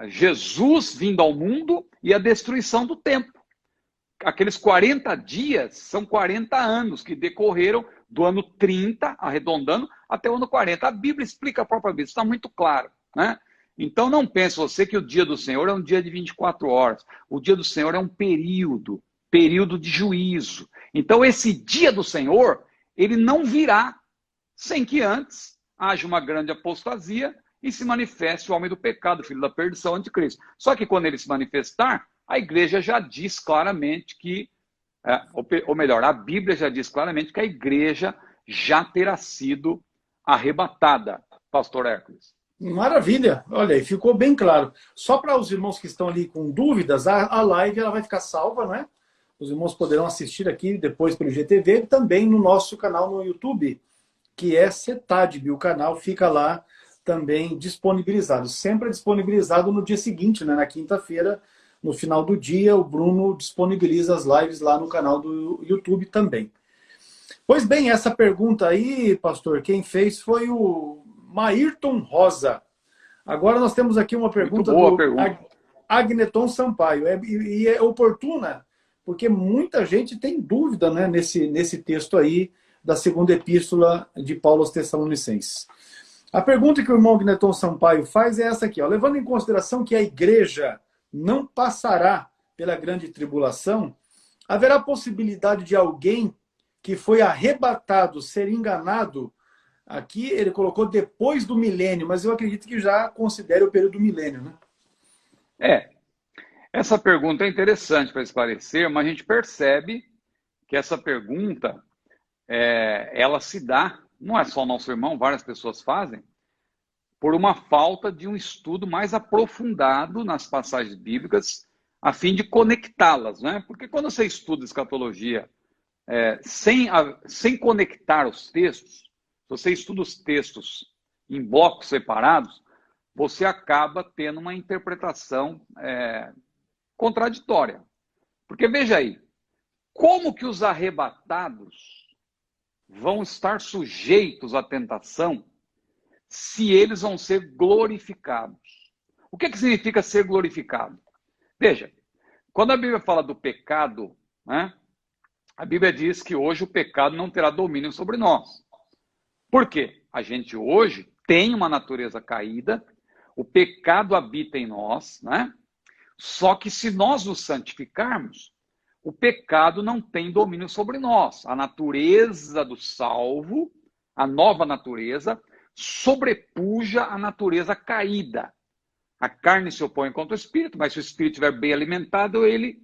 Jesus vindo ao mundo e a destruição do templo. Aqueles 40 dias são 40 anos que decorreram do ano 30, arredondando, até o ano 40. A Bíblia explica a própria Bíblia, está muito claro, né? Então não pense você que o dia do Senhor é um dia de 24 horas. O dia do Senhor é um período de juízo. Então esse dia do Senhor, ele não virá sem que antes haja uma grande apostasia e se manifeste o homem do pecado, filho da perdição, anticristo. Só que quando ele se manifestar, a igreja já diz claramente que, ou melhor, a Bíblia já diz claramente que a igreja já terá sido arrebatada, pastor Hércules. Maravilha, olha aí, ficou bem claro. Só para os irmãos que estão ali com dúvidas, a live ela vai ficar salva, né? Os irmãos poderão assistir aqui depois pelo IGTV e também no nosso canal no YouTube, que é CETADB. O canal fica lá também disponibilizado. Sempre é disponibilizado no dia seguinte, né? Na quinta-feira, no final do dia, o Bruno disponibiliza as lives lá no canal do YouTube também. Pois bem, essa pergunta aí, pastor, quem fez foi o Maírton Rosa. Agora nós temos aqui uma pergunta do Agneton Sampaio. E é oportuna, porque muita gente tem dúvida, né, nesse texto aí da segunda epístola de Paulo aos Tessalonicenses. A pergunta que o irmão Agneton Sampaio faz é essa aqui, ó. Levando em consideração que a igreja não passará pela grande tribulação, haverá possibilidade de alguém que foi arrebatado ser enganado. Aqui ele colocou depois do milênio, mas eu acredito que já considere o período do milênio, né? Essa pergunta é interessante para esclarecer, mas a gente percebe que essa pergunta, ela se dá, não é só o nosso irmão, várias pessoas fazem, por uma falta de um estudo mais aprofundado nas passagens bíblicas, a fim de conectá-las, né? Porque quando você estuda escatologia sem conectar os textos, se você estuda os textos em blocos separados, você acaba tendo uma interpretação contraditória. Porque veja aí, como que os arrebatados vão estar sujeitos à tentação se eles vão ser glorificados? O que significa ser glorificado? Veja, quando a Bíblia fala do pecado, né, a Bíblia diz que hoje o pecado não terá domínio sobre nós. Por quê? A gente hoje tem uma natureza caída, o pecado habita em nós, né? Só que se nós nos santificarmos, o pecado não tem domínio sobre nós. A natureza do salvo, a nova natureza, sobrepuja a natureza caída. A carne se opõe contra o espírito, mas se o espírito estiver bem alimentado, ele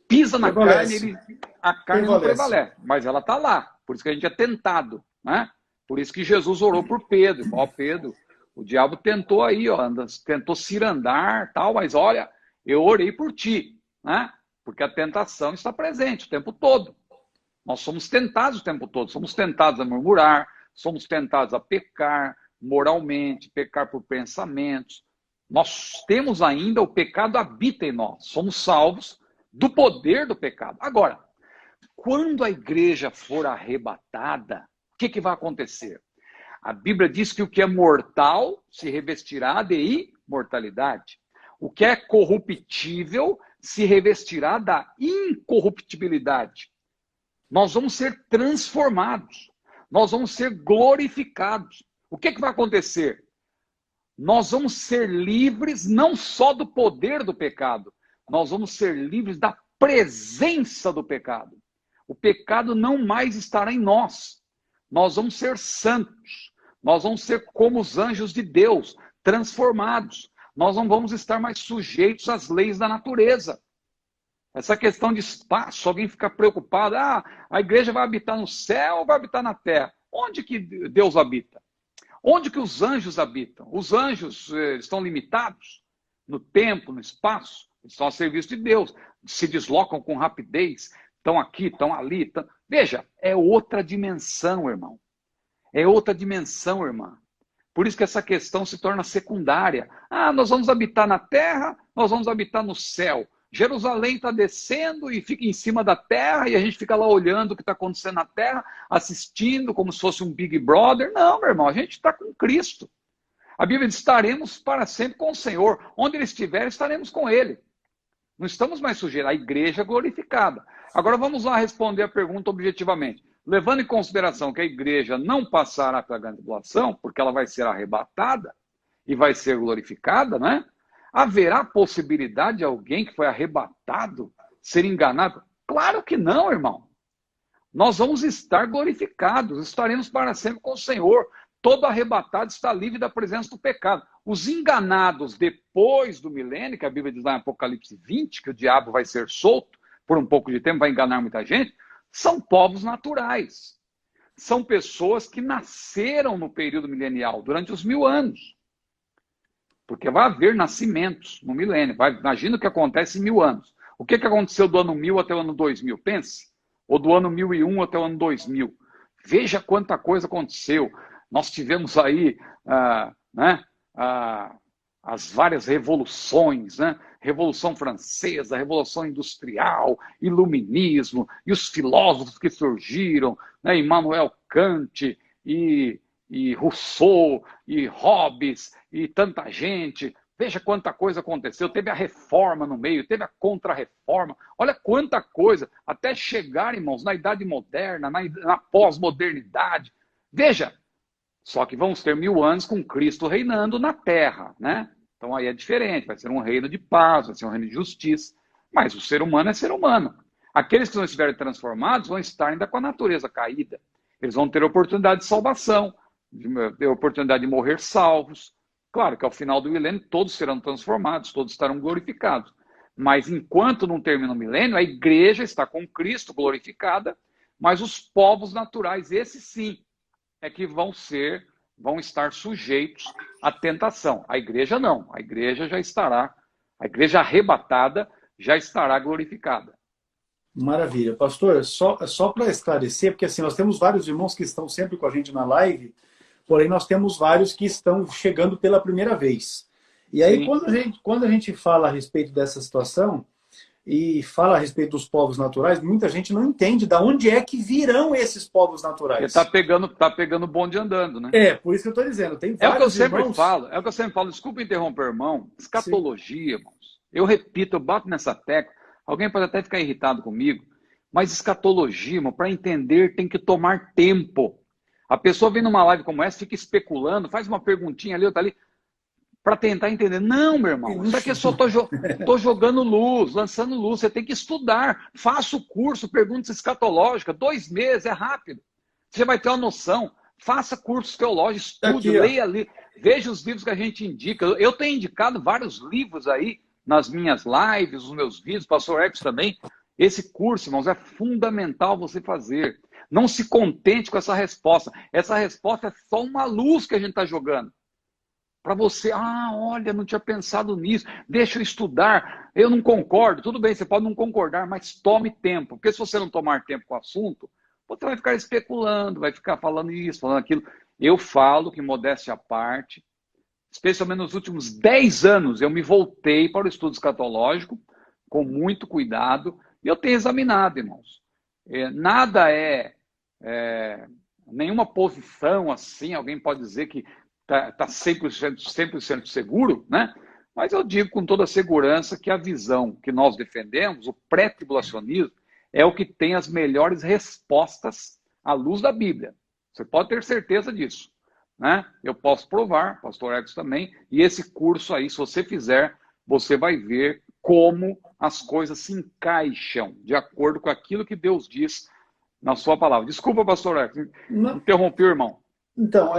pisa na carne, a carne não prevalece. Mas ela está lá, por isso que a gente é tentado, né? Por isso que Jesus orou por Pedro. Ó, Pedro, o diabo tentou aí, ó, tentou cirandar, tal, mas olha, eu orei por ti, né? Porque a tentação está presente o tempo todo. Nós somos tentados o tempo todo, somos tentados a murmurar, somos tentados a pecar moralmente, pecar por pensamentos. Nós temos ainda, o pecado habita em nós, somos salvos do poder do pecado. Agora, quando a igreja for arrebatada, o que vai acontecer? A Bíblia diz que o que é mortal se revestirá de imortalidade. O que é corruptível se revestirá da incorruptibilidade. Nós vamos ser transformados. Nós vamos ser glorificados. O que vai acontecer? Nós vamos ser livres não só do poder do pecado, nós vamos ser livres da presença do pecado. O pecado não mais estará em nós. Nós vamos ser santos. Nós vamos ser como os anjos de Deus, transformados. Nós não vamos estar mais sujeitos às leis da natureza. Essa questão de espaço, alguém fica preocupado, a igreja vai habitar no céu ou vai habitar na terra? Onde que Deus habita? Onde que os anjos habitam? Os anjos estão limitados no tempo, no espaço, eles estão a serviço de Deus, se deslocam com rapidez, estão aqui, estão ali. Estão... Veja, é outra dimensão, irmão. É outra dimensão, irmã. Por isso que essa questão se torna secundária. Ah, nós vamos habitar na terra, nós vamos habitar no céu. Jerusalém está descendo e fica em cima da terra e a gente fica lá olhando o que está acontecendo na terra, assistindo como se fosse um Big Brother. Não, meu irmão, a gente está com Cristo. A Bíblia diz, estaremos para sempre com o Senhor. Onde Ele estiver, estaremos com Ele. Não estamos mais sujeitos à igreja glorificada. Agora vamos lá responder a pergunta objetivamente. Levando em consideração que a igreja não passará pela grande tribulação, porque ela vai ser arrebatada e vai ser glorificada, né? Haverá possibilidade de alguém que foi arrebatado ser enganado? Claro que não, irmão. Nós vamos estar glorificados, estaremos para sempre com o Senhor. Todo arrebatado está livre da presença do pecado. Os enganados depois do milênio, que a Bíblia diz lá em Apocalipse 20, que o diabo vai ser solto por um pouco de tempo, vai enganar muita gente, são povos naturais. São pessoas que nasceram no período milenial, durante os 1000 anos. Porque vai haver nascimentos no milênio. Imagina o que acontece em 1000 anos. O que aconteceu do ano 1000 até o ano 2000? Pense. Ou do ano 1001 até o ano 2000. Veja quanta coisa aconteceu. Nós tivemos aí as várias revoluções, né? Revolução Francesa, Revolução Industrial, Iluminismo, e os filósofos que surgiram, né? Immanuel Kant, e Rousseau, e Hobbes, e tanta gente. Veja quanta coisa aconteceu. Teve a reforma no meio, teve a contra-reforma. Olha quanta coisa, até chegar, irmãos, na Idade Moderna, na pós-modernidade. Veja, só que vamos ter 1000 anos com Cristo reinando na Terra, né? Então aí é diferente, vai ser um reino de paz, vai ser um reino de justiça. Mas o ser humano é ser humano. Aqueles que não estiverem transformados vão estar ainda com a natureza caída. Eles vão ter oportunidade de salvação, ter oportunidade de morrer salvos. Claro que ao final do milênio todos serão transformados, todos estarão glorificados. Mas enquanto não termina o milênio, a igreja está com Cristo glorificada, mas os povos naturais, esses sim, é que vão estar sujeitos à tentação. A igreja não, a igreja já estará, a igreja arrebatada já estará glorificada. Maravilha. Pastor, só para esclarecer, porque assim, nós temos vários irmãos que estão sempre com a gente na live, porém nós temos vários que estão chegando pela primeira vez. E aí, quando a gente fala a respeito dessa situação, e fala a respeito dos povos naturais, muita gente não entende de onde é que virão esses povos naturais. Porque tá pegando bonde andando, né? É, por isso que eu estou dizendo. Tem vários é o que eu sempre irmãos... falo, desculpa interromper, irmão. Escatologia, irmãos. Eu repito, eu bato nessa tecla. Alguém pode até ficar irritado comigo, mas escatologia, irmão, para entender tem que tomar tempo. A pessoa vem numa live como essa, fica especulando, faz uma perguntinha ali, outra ali, para tentar entender. Não, meu irmão, isso aqui eu só tô jogando luz, lançando luz. Você tem que estudar. Faça o curso, pergunta escatológica, 2 meses, é rápido. Você vai ter uma noção. Faça cursos teológicos, estude, leia ali. Veja os livros que a gente indica. Eu tenho indicado vários livros aí nas minhas lives, nos meus vídeos, pastor Ecos também. Esse curso, irmãos, é fundamental você fazer. Não se contente com essa resposta. Essa resposta é só uma luz que a gente está jogando. Para você, olha, não tinha pensado nisso, deixa eu estudar, eu não concordo, tudo bem, você pode não concordar, mas tome tempo, porque se você não tomar tempo com o assunto, você vai ficar especulando, vai ficar falando isso, falando aquilo. Eu falo que, modéstia à parte, especialmente nos últimos 10 anos, eu me voltei para o estudo escatológico, com muito cuidado, e eu tenho examinado, irmãos. Nada nenhuma posição assim, alguém pode dizer que está 100% seguro, né? Mas eu digo com toda segurança que a visão que nós defendemos, o pré-tribulacionismo, é o que tem as melhores respostas à luz da Bíblia. Você pode ter certeza disso, né? Eu posso provar, pastor Ecos também, e esse curso aí, se você fizer, você vai ver como as coisas se encaixam de acordo com aquilo que Deus diz na sua palavra. Desculpa, pastor Ecos, interrompi o irmão. Então,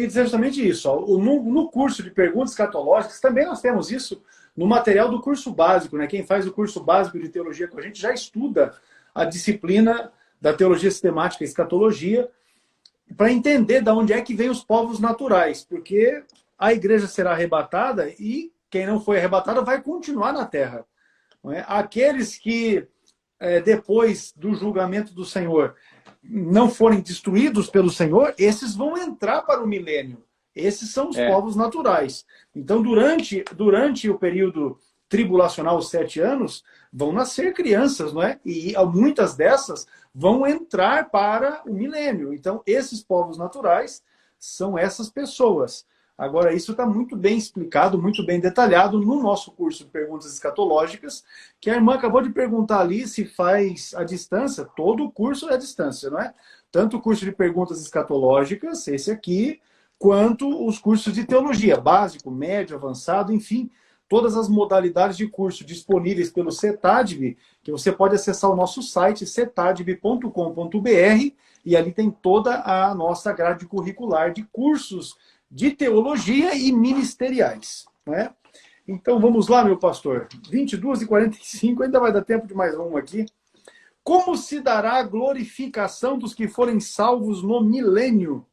justamente isso. Ó. No curso de perguntas escatológicas, também nós temos isso no material do curso básico. Né? Quem faz o curso básico de teologia com a gente já estuda a disciplina da teologia sistemática e escatologia. para entender de onde é que vem os povos naturais, porque a igreja será arrebatada e quem não foi arrebatado vai continuar na terra. Não é? Aqueles que, depois do julgamento do Senhor, não forem destruídos pelo Senhor, esses vão entrar para o milênio. Esses são os povos naturais. Então, durante o período tribulacional, os 7 anos, vão nascer crianças, não é? E muitas dessas vão entrar para o milênio. Então, esses povos naturais são essas pessoas. Agora, isso está muito bem explicado, muito bem detalhado no nosso curso de Perguntas Escatológicas, que a irmã acabou de perguntar ali se faz à distância. Todo o curso é à distância, não é? Tanto o curso de Perguntas Escatológicas, esse aqui, quanto os cursos de teologia, básico, médio, avançado, enfim, todas as modalidades de curso disponíveis pelo CETADB, que você pode acessar o nosso site, cetadb.com.br, e ali tem toda a nossa grade curricular de cursos de teologia e ministeriais. Né? Então vamos lá, meu pastor. 22h45, ainda vai dar tempo de mais um aqui. Como se dará a glorificação dos que forem salvos no milênio?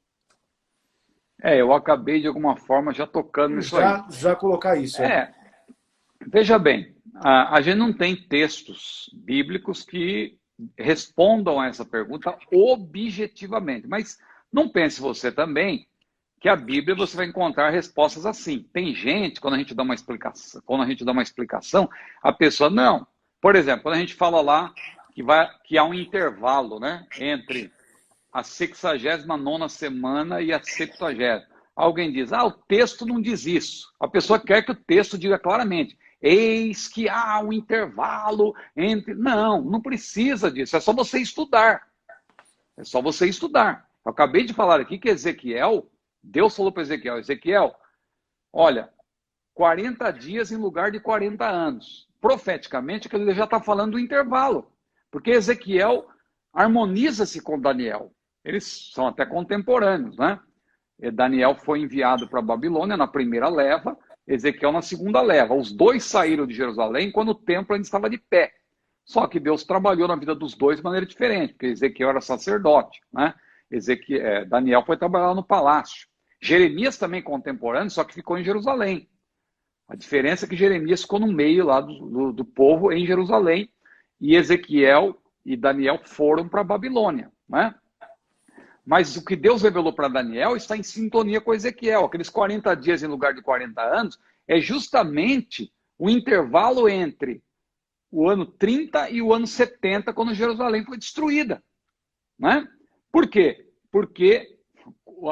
Eu acabei de alguma forma já tocando nisso aí. Já colocar isso. Veja bem, a gente não tem textos bíblicos que respondam a essa pergunta objetivamente. Mas não pense você também que a Bíblia você vai encontrar respostas assim. Tem gente, quando a gente dá uma explicação, a pessoa não. Por exemplo, quando a gente fala lá que há um intervalo, né, entre a 69ª semana e a 70ª. Alguém diz, o texto não diz isso. A pessoa quer que o texto diga claramente, eis que há um intervalo entre... Não precisa disso, é só você estudar. É só você estudar. Eu acabei de falar aqui que Ezequiel, Deus falou para Ezequiel, olha, 40 dias em lugar de 40 anos. Profeticamente, ele já está falando do intervalo. Porque Ezequiel harmoniza-se com Daniel. Eles são até contemporâneos, né? Daniel foi enviado para a Babilônia na primeira leva, Ezequiel na segunda leva. Os dois saíram de Jerusalém quando o templo ainda estava de pé. Só que Deus trabalhou na vida dos dois de maneira diferente, porque Ezequiel era sacerdote, né? Daniel foi trabalhar no palácio. Jeremias também contemporâneo, só que ficou em Jerusalém. A diferença é que Jeremias ficou no meio lá do povo em Jerusalém, e Ezequiel e Daniel foram para a Babilônia, né? Mas o que Deus revelou para Daniel está em sintonia com Ezequiel. Aqueles 40 dias em lugar de 40 anos é justamente o intervalo entre o ano 30 e o ano 70, quando Jerusalém foi destruída, né? Por quê? Porque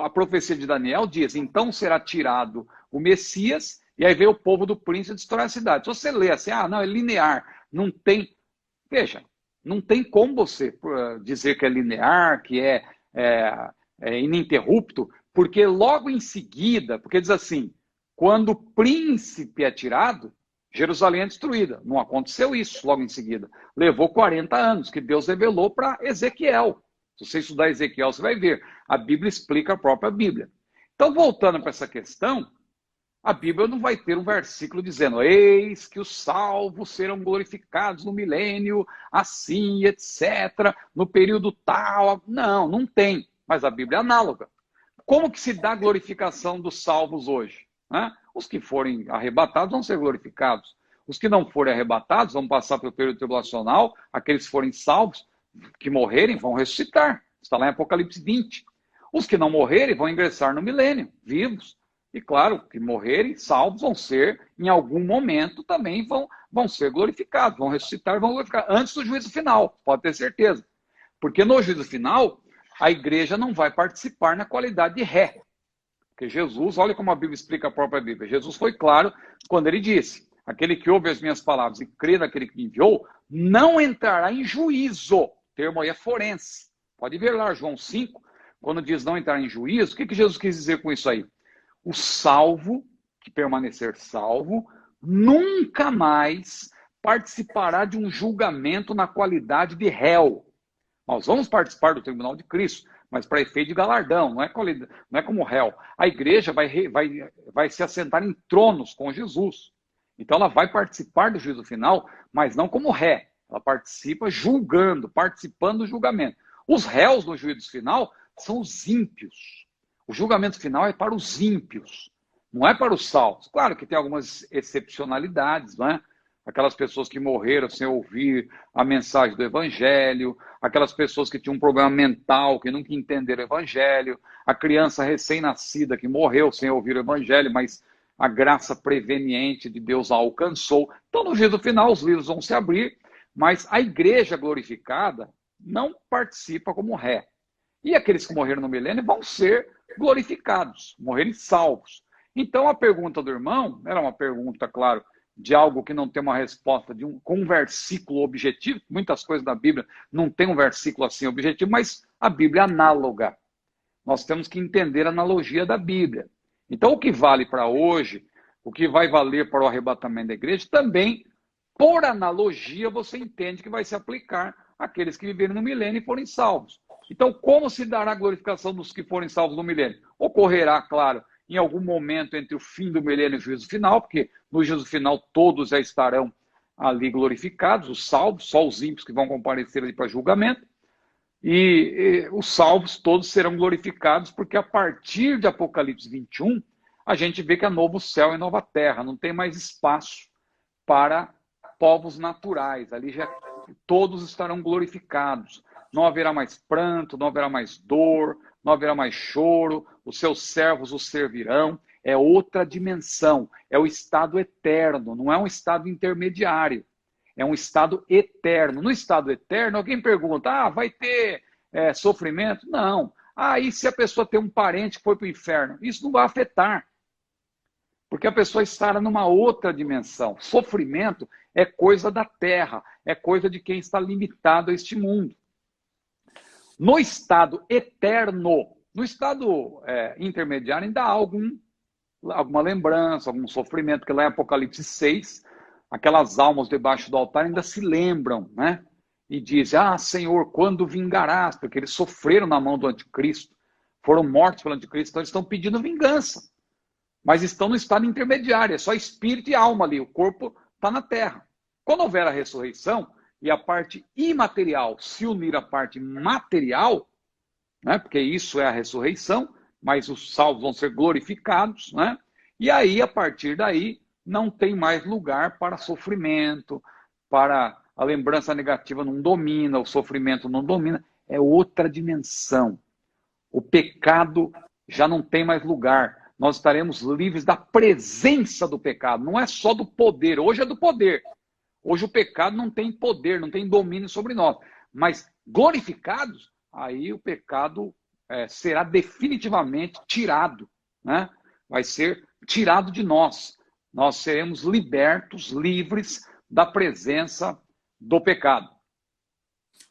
a profecia de Daniel diz, então será tirado o Messias, e aí veio o povo do príncipe destruir a cidade. Se você lê assim, não, é linear, não tem... Veja, não tem como você dizer que é linear, que é ininterrupto, porque logo em seguida, porque diz assim, quando o príncipe é tirado, Jerusalém é destruída. Não aconteceu isso logo em seguida. Levou 40 anos, que Deus revelou para Ezequiel. Se você estudar Ezequiel, você vai ver. A Bíblia explica a própria Bíblia. Então, voltando para essa questão, a Bíblia não vai ter um versículo dizendo, eis que os salvos serão glorificados no milênio, assim, etc., no período tal. Não tem. Mas a Bíblia é análoga. Como que se dá a glorificação dos salvos hoje? Os que forem arrebatados vão ser glorificados. Os que não forem arrebatados vão passar pelo período tribulacional, aqueles que forem salvos, que morrerem, vão ressuscitar. Está lá em Apocalipse 20. Os que não morrerem vão ingressar no milênio, vivos. E claro, que morrerem, salvos, vão ser, em algum momento, também vão ser glorificados, vão ressuscitar e vão glorificar, antes do juízo final, pode ter certeza. Porque no juízo final, a igreja não vai participar na qualidade de ré. Porque Jesus, olha como a Bíblia explica a própria Bíblia, Jesus foi claro quando ele disse, aquele que ouve as minhas palavras e crê naquele que me enviou, não entrará em juízo. O termo aí é forense. Pode ver lá, João 5, quando diz não entrar em juízo, o que Jesus quis dizer com isso aí? O salvo, que permanecer salvo, nunca mais participará de um julgamento na qualidade de réu. Nós vamos participar do tribunal de Cristo, mas para efeito de galardão, não é como réu. A igreja vai se assentar em tronos com Jesus. Então ela vai participar do juízo final, mas não como ré. Ela participa julgando, participando do julgamento. Os réus no juízo final são os ímpios. O julgamento final é para os ímpios, não é para os salvos. Claro que tem algumas excepcionalidades, não é? Aquelas pessoas que morreram sem ouvir a mensagem do Evangelho, aquelas pessoas que tinham um problema mental, que nunca entenderam o Evangelho, a criança recém-nascida que morreu sem ouvir o Evangelho, mas a graça preveniente de Deus a alcançou. Então, no dia do final, os livros vão se abrir, mas a igreja glorificada não participa como ré. E aqueles que morreram no milênio vão ser glorificados, morrerem salvos. Então, a pergunta do irmão era uma pergunta, claro, de algo que não tem uma resposta com um versículo objetivo. Muitas coisas da Bíblia não tem um versículo assim objetivo, mas a Bíblia é análoga. Nós temos que entender a analogia da Bíblia. Então, o que vale para hoje, o que vai valer para o arrebatamento da igreja, também, por analogia, você entende que vai se aplicar àqueles que viveram no milênio e forem salvos. Então, como se dará a glorificação dos que forem salvos no milênio? Ocorrerá, claro, em algum momento entre o fim do milênio e o juízo final, porque no juízo final todos já estarão ali glorificados, os salvos, só os ímpios que vão comparecer ali para julgamento, e os salvos todos serão glorificados, porque a partir de Apocalipse 21, a gente vê que é novo céu e nova terra, não tem mais espaço para povos naturais, ali já todos estarão glorificados, não haverá mais pranto, não haverá mais dor, não haverá mais choro, os seus servos os servirão. É outra dimensão, é o estado eterno, não é um estado intermediário, é um estado eterno. No estado eterno, alguém pergunta, vai ter sofrimento? Não. E se a pessoa tem um parente que foi para o inferno? Isso não vai afetar, porque a pessoa estará numa outra dimensão. Sofrimento é coisa da terra, é coisa de quem está limitado a este mundo. No estado eterno, no estado intermediário, ainda há alguma lembrança, algum sofrimento, que lá em Apocalipse 6, aquelas almas debaixo do altar ainda se lembram, né? E dizem, Senhor, quando vingarás? Porque eles sofreram na mão do anticristo, foram mortos pelo anticristo, então eles estão pedindo vingança. Mas estão no estado intermediário, é só espírito e alma ali, o corpo está na terra. Quando houver a ressurreição, e a parte imaterial se unir à parte material, né, porque isso é a ressurreição, mas os salvos vão ser glorificados, né? E aí, a partir daí, não tem mais lugar para sofrimento, para a lembrança negativa não domina, o sofrimento não domina, é outra dimensão. O pecado já não tem mais lugar, nós estaremos livres da presença do pecado, não é só do poder, hoje é do poder. Hoje o pecado não tem poder, não tem domínio sobre nós. Mas glorificados, aí o pecado será definitivamente tirado, né? Vai ser tirado de nós. Nós seremos libertos, livres da presença do pecado.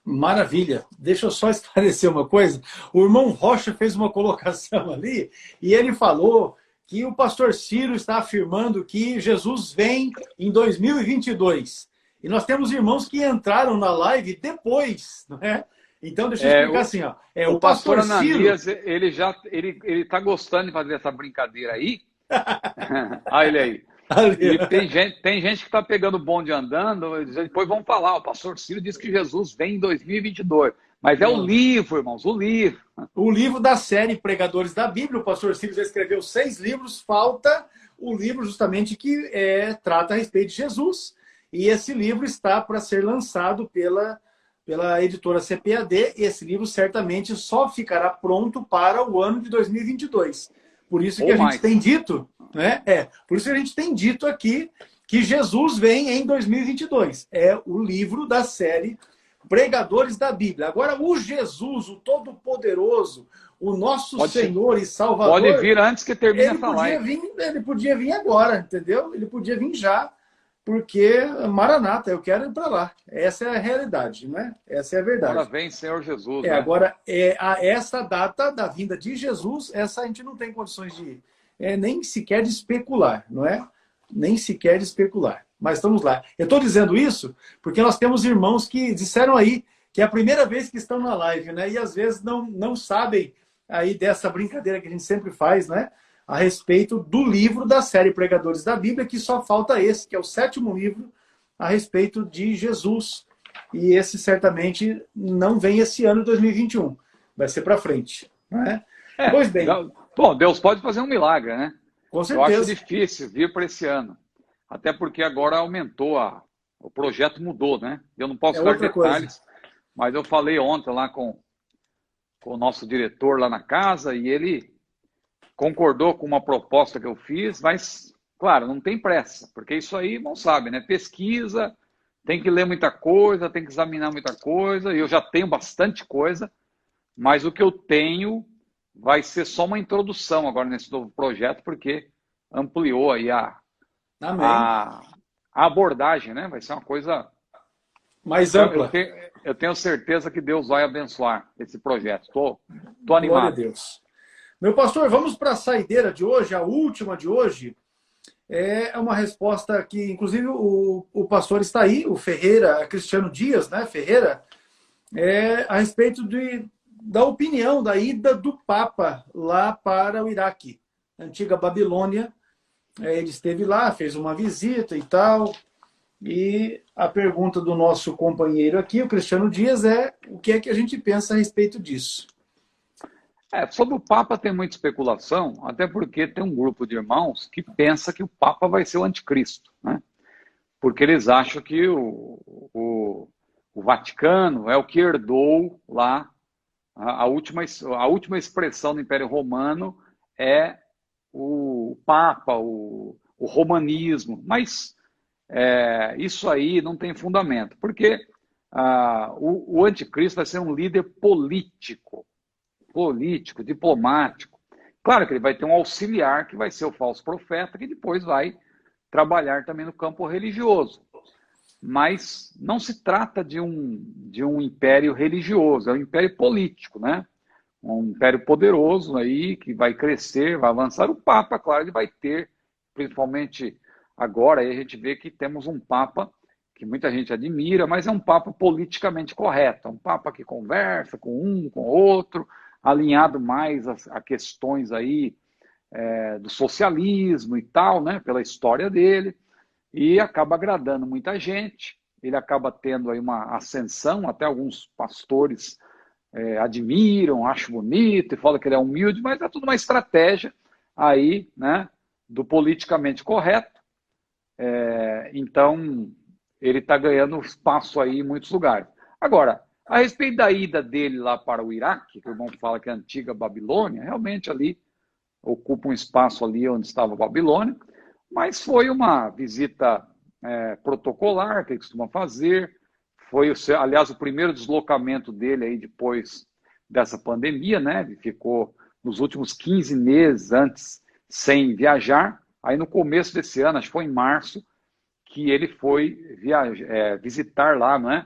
Maravilha. Deixa eu só esclarecer uma coisa. O irmão Rocha fez uma colocação ali e ele falou que o pastor Ciro está afirmando que Jesus vem em 2022. E nós temos irmãos que entraram na live depois, não é? Então, deixa eu explicar assim, ó. O pastor Ananias, Ciro... ele está gostando de fazer essa brincadeira aí. Olha ele aí. E tem gente que está pegando o bonde andando, depois vão falar, o pastor Ciro disse que Jesus vem em 2022. Mas é o livro, irmãos, o livro. O livro da série Pregadores da Bíblia. O pastor Ciro já escreveu 6 livros, falta o livro justamente que trata a respeito de Jesus. E esse livro está para ser lançado pela editora CPAD. Esse livro certamente só ficará pronto para o ano de 2022. Por isso que a gente tem dito, né? Por isso que a gente tem dito aqui que Jesus vem em 2022. É o livro da série Pregadores da Bíblia. Agora, o Jesus, o Todo-Poderoso, o nosso Senhor e Salvador... Pode vir antes que termine essa live. Ele podia vir agora, entendeu? Ele podia vir já, porque Maranata, eu quero ir para lá. Essa é a realidade, né? Essa é a verdade. Agora vem Senhor Jesus. Né? Agora, essa data da vinda de Jesus, essa a gente não tem condições de nem sequer de especular, não é? Nem sequer de especular. Mas estamos lá. Eu estou dizendo isso porque nós temos irmãos que disseram aí que é a primeira vez que estão na live, né? E às vezes não sabem aí dessa brincadeira que a gente sempre faz, né? A respeito do livro da série Pregadores da Bíblia, que só falta esse, que é o 7º livro a respeito de Jesus. E esse certamente não vem esse ano de 2021. Vai ser para frente. não é? Pois bem. Bom, Deus pode fazer um milagre, né? Com certeza. Eu acho difícil vir para esse ano. Até porque agora aumentou, o projeto mudou, né? Eu não posso dar detalhes, mas eu falei ontem lá com o nosso diretor lá na casa e ele concordou com uma proposta que eu fiz, mas, claro, não tem pressa, porque isso aí, não sabe, né? Pesquisa, tem que ler muita coisa, tem que examinar muita coisa, e eu já tenho bastante coisa, mas o que eu tenho vai ser só uma introdução agora nesse novo projeto, porque ampliou aí a abordagem, né? Vai ser uma coisa mais ampla. Eu tenho certeza que Deus vai abençoar esse projeto. Estou animado. Glória a Deus. Meu pastor, vamos para a saideira de hoje, a última de hoje. É uma resposta que, inclusive, o pastor está aí, o Ferreira, Cristiano Dias, né? Ferreira, a respeito da opinião da ida do Papa lá para o Iraque, antiga Babilônia. Ele esteve lá, fez uma visita e tal. E a pergunta do nosso companheiro aqui, o Cristiano Dias, é o que é que a gente pensa a respeito disso? Sobre o Papa tem muita especulação, até porque tem um grupo de irmãos que pensa que o Papa vai ser o anticristo, né? Porque eles acham que o Vaticano é o que herdou lá a última expressão do Império Romano é o Papa, o romanismo, mas isso aí não tem fundamento, porque o anticristo vai ser um líder político, diplomático. Claro que ele vai ter um auxiliar que vai ser o falso profeta, que depois vai trabalhar também no campo religioso. Mas não se trata de um império religioso, é um império político, né? Um império poderoso aí, que vai crescer, vai avançar. O Papa, claro, ele vai ter, principalmente agora, aí a gente vê que temos um Papa que muita gente admira, mas é um Papa politicamente correto, é um Papa que conversa com um, com outro, alinhado mais a questões aí do socialismo e tal, né, pela história dele, e acaba agradando muita gente. Ele acaba tendo aí uma ascensão, até alguns pastores admiram, acham bonito e falam que ele é humilde, mas é tudo uma estratégia aí, né, do politicamente correto. Então, ele está ganhando espaço aí em muitos lugares. Agora, a respeito da ida dele lá para o Iraque, que o irmão fala que é a antiga Babilônia, realmente ali ocupa um espaço ali onde estava a Babilônia, mas foi uma visita protocolar que ele costuma fazer. Foi, aliás, o primeiro deslocamento dele aí depois dessa pandemia, né? Ele ficou nos últimos 15 meses antes sem viajar. Aí no começo desse ano, acho que foi em março, que ele foi visitar lá, não é?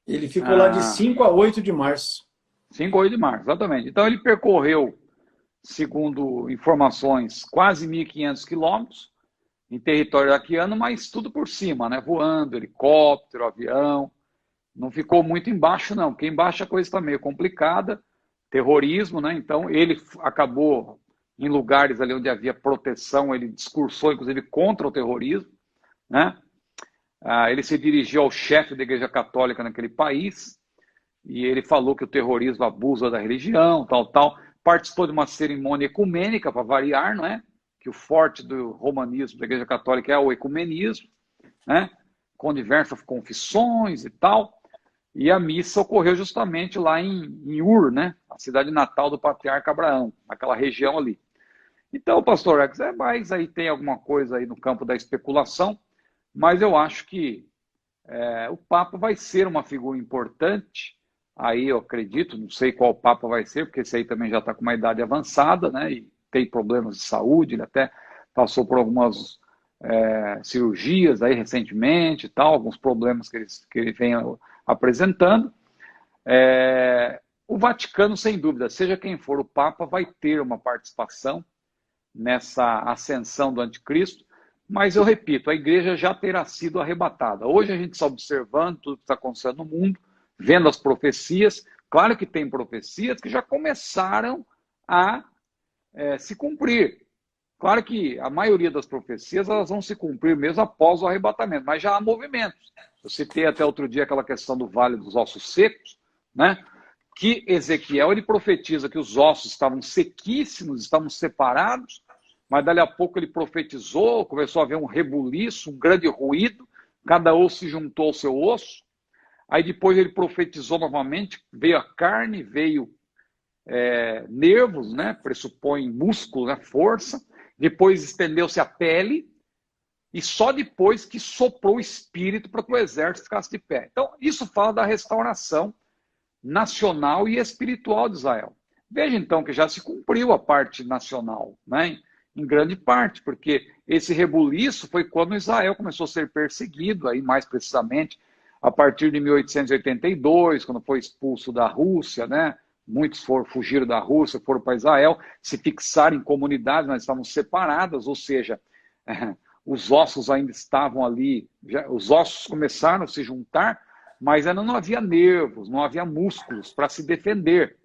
Ele ficou lá de 5 a 8 de março. 5 a 8 de março, exatamente. Então ele percorreu, segundo informações, quase 1.500 quilômetros em território iraquiano, mas tudo por cima, né? Voando, helicóptero, avião. Não ficou muito embaixo, não, porque embaixo a coisa está meio complicada, terrorismo, né? Então ele acabou em lugares ali onde havia proteção, ele discursou, inclusive, contra o terrorismo, né? Ele se dirigiu ao chefe da Igreja Católica naquele país e ele falou que o terrorismo abusa da religião, tal. Participou de uma cerimônia ecumênica, para variar, não é? Que o forte do romanismo da Igreja Católica é o ecumenismo, né? Com diversas confissões e tal. E a missa ocorreu justamente lá em Ur, né? A cidade natal do patriarca Abraão, naquela região ali. Então, pastor Rex, mas aí tem alguma coisa aí no campo da especulação, mas eu acho que o Papa vai ser uma figura importante. Aí eu acredito, não sei qual Papa vai ser, porque esse aí também já está com uma idade avançada, né? E tem problemas de saúde, ele até passou por algumas cirurgias aí recentemente e tal, alguns problemas que ele vem apresentando. O Vaticano, sem dúvida, seja quem for o Papa, vai ter uma participação nessa ascensão do anticristo, mas eu repito, a igreja já terá sido arrebatada. Hoje a gente está observando tudo que está acontecendo no mundo, vendo as profecias. Claro que tem profecias que já começaram a se cumprir. Claro que a maioria das profecias elas vão se cumprir mesmo após o arrebatamento, mas já há movimentos. Eu citei até outro dia aquela questão do Vale dos Ossos Secos, né? que Ezequiel ele profetiza que os ossos estavam sequíssimos, estavam separados, mas dali a pouco ele profetizou, começou a haver um rebuliço, um grande ruído, cada osso se juntou ao seu osso. Aí depois ele profetizou novamente, veio a carne, veio nervos, né? Pressupõe músculo, né? Força. Depois estendeu-se a pele, e só depois que soprou o espírito para que o exército ficasse de pé. Então, isso fala da restauração nacional e espiritual de Israel. Veja então que já se cumpriu a parte nacional, né? Em grande parte, porque esse rebuliço foi quando Israel começou a ser perseguido, aí mais precisamente a partir de 1882, quando foi expulso da Rússia, né? Muitos fugiram da Rússia, foram para Israel, se fixaram em comunidades, mas estavam separadas, ou seja, os ossos ainda estavam ali, os ossos começaram a se juntar, mas ainda não havia nervos, não havia músculos para se defender.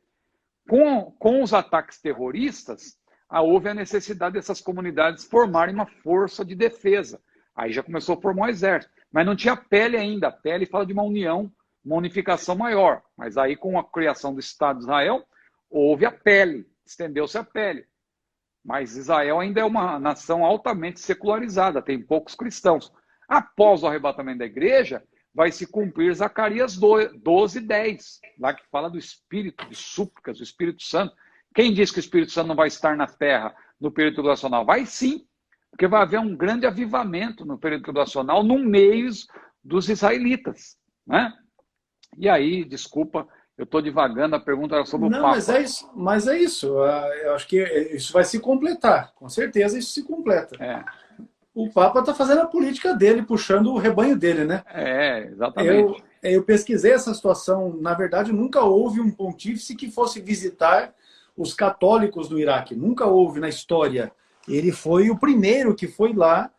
Com os ataques terroristas, houve a necessidade dessas comunidades formarem uma força de defesa. Aí já começou a formar um exército. Mas não tinha pele ainda. A pele fala de uma união, uma unificação maior. Mas aí, com a criação do Estado de Israel, houve a pele, estendeu-se a pele. Mas Israel ainda é uma nação altamente secularizada, tem poucos cristãos. Após o arrebatamento da igreja, vai se cumprir Zacarias 12:10, lá que fala do Espírito, de súplicas, do Espírito Santo. Quem diz que o Espírito Santo não vai estar na terra no período tribulacional? Vai sim, porque vai haver um grande avivamento no período tribulacional no meio dos israelitas, né? E aí, desculpa, eu estou divagando, a pergunta era sobre o Papa. Mas é isso. Eu acho que isso vai se completar. Com certeza isso se completa. O Papa está fazendo a política dele, puxando o rebanho dele, né? Exatamente. Eu pesquisei essa situação. Na verdade, nunca houve um pontífice que fosse visitar os católicos do Iraque. Nunca houve na história. Ele foi o primeiro que foi lá,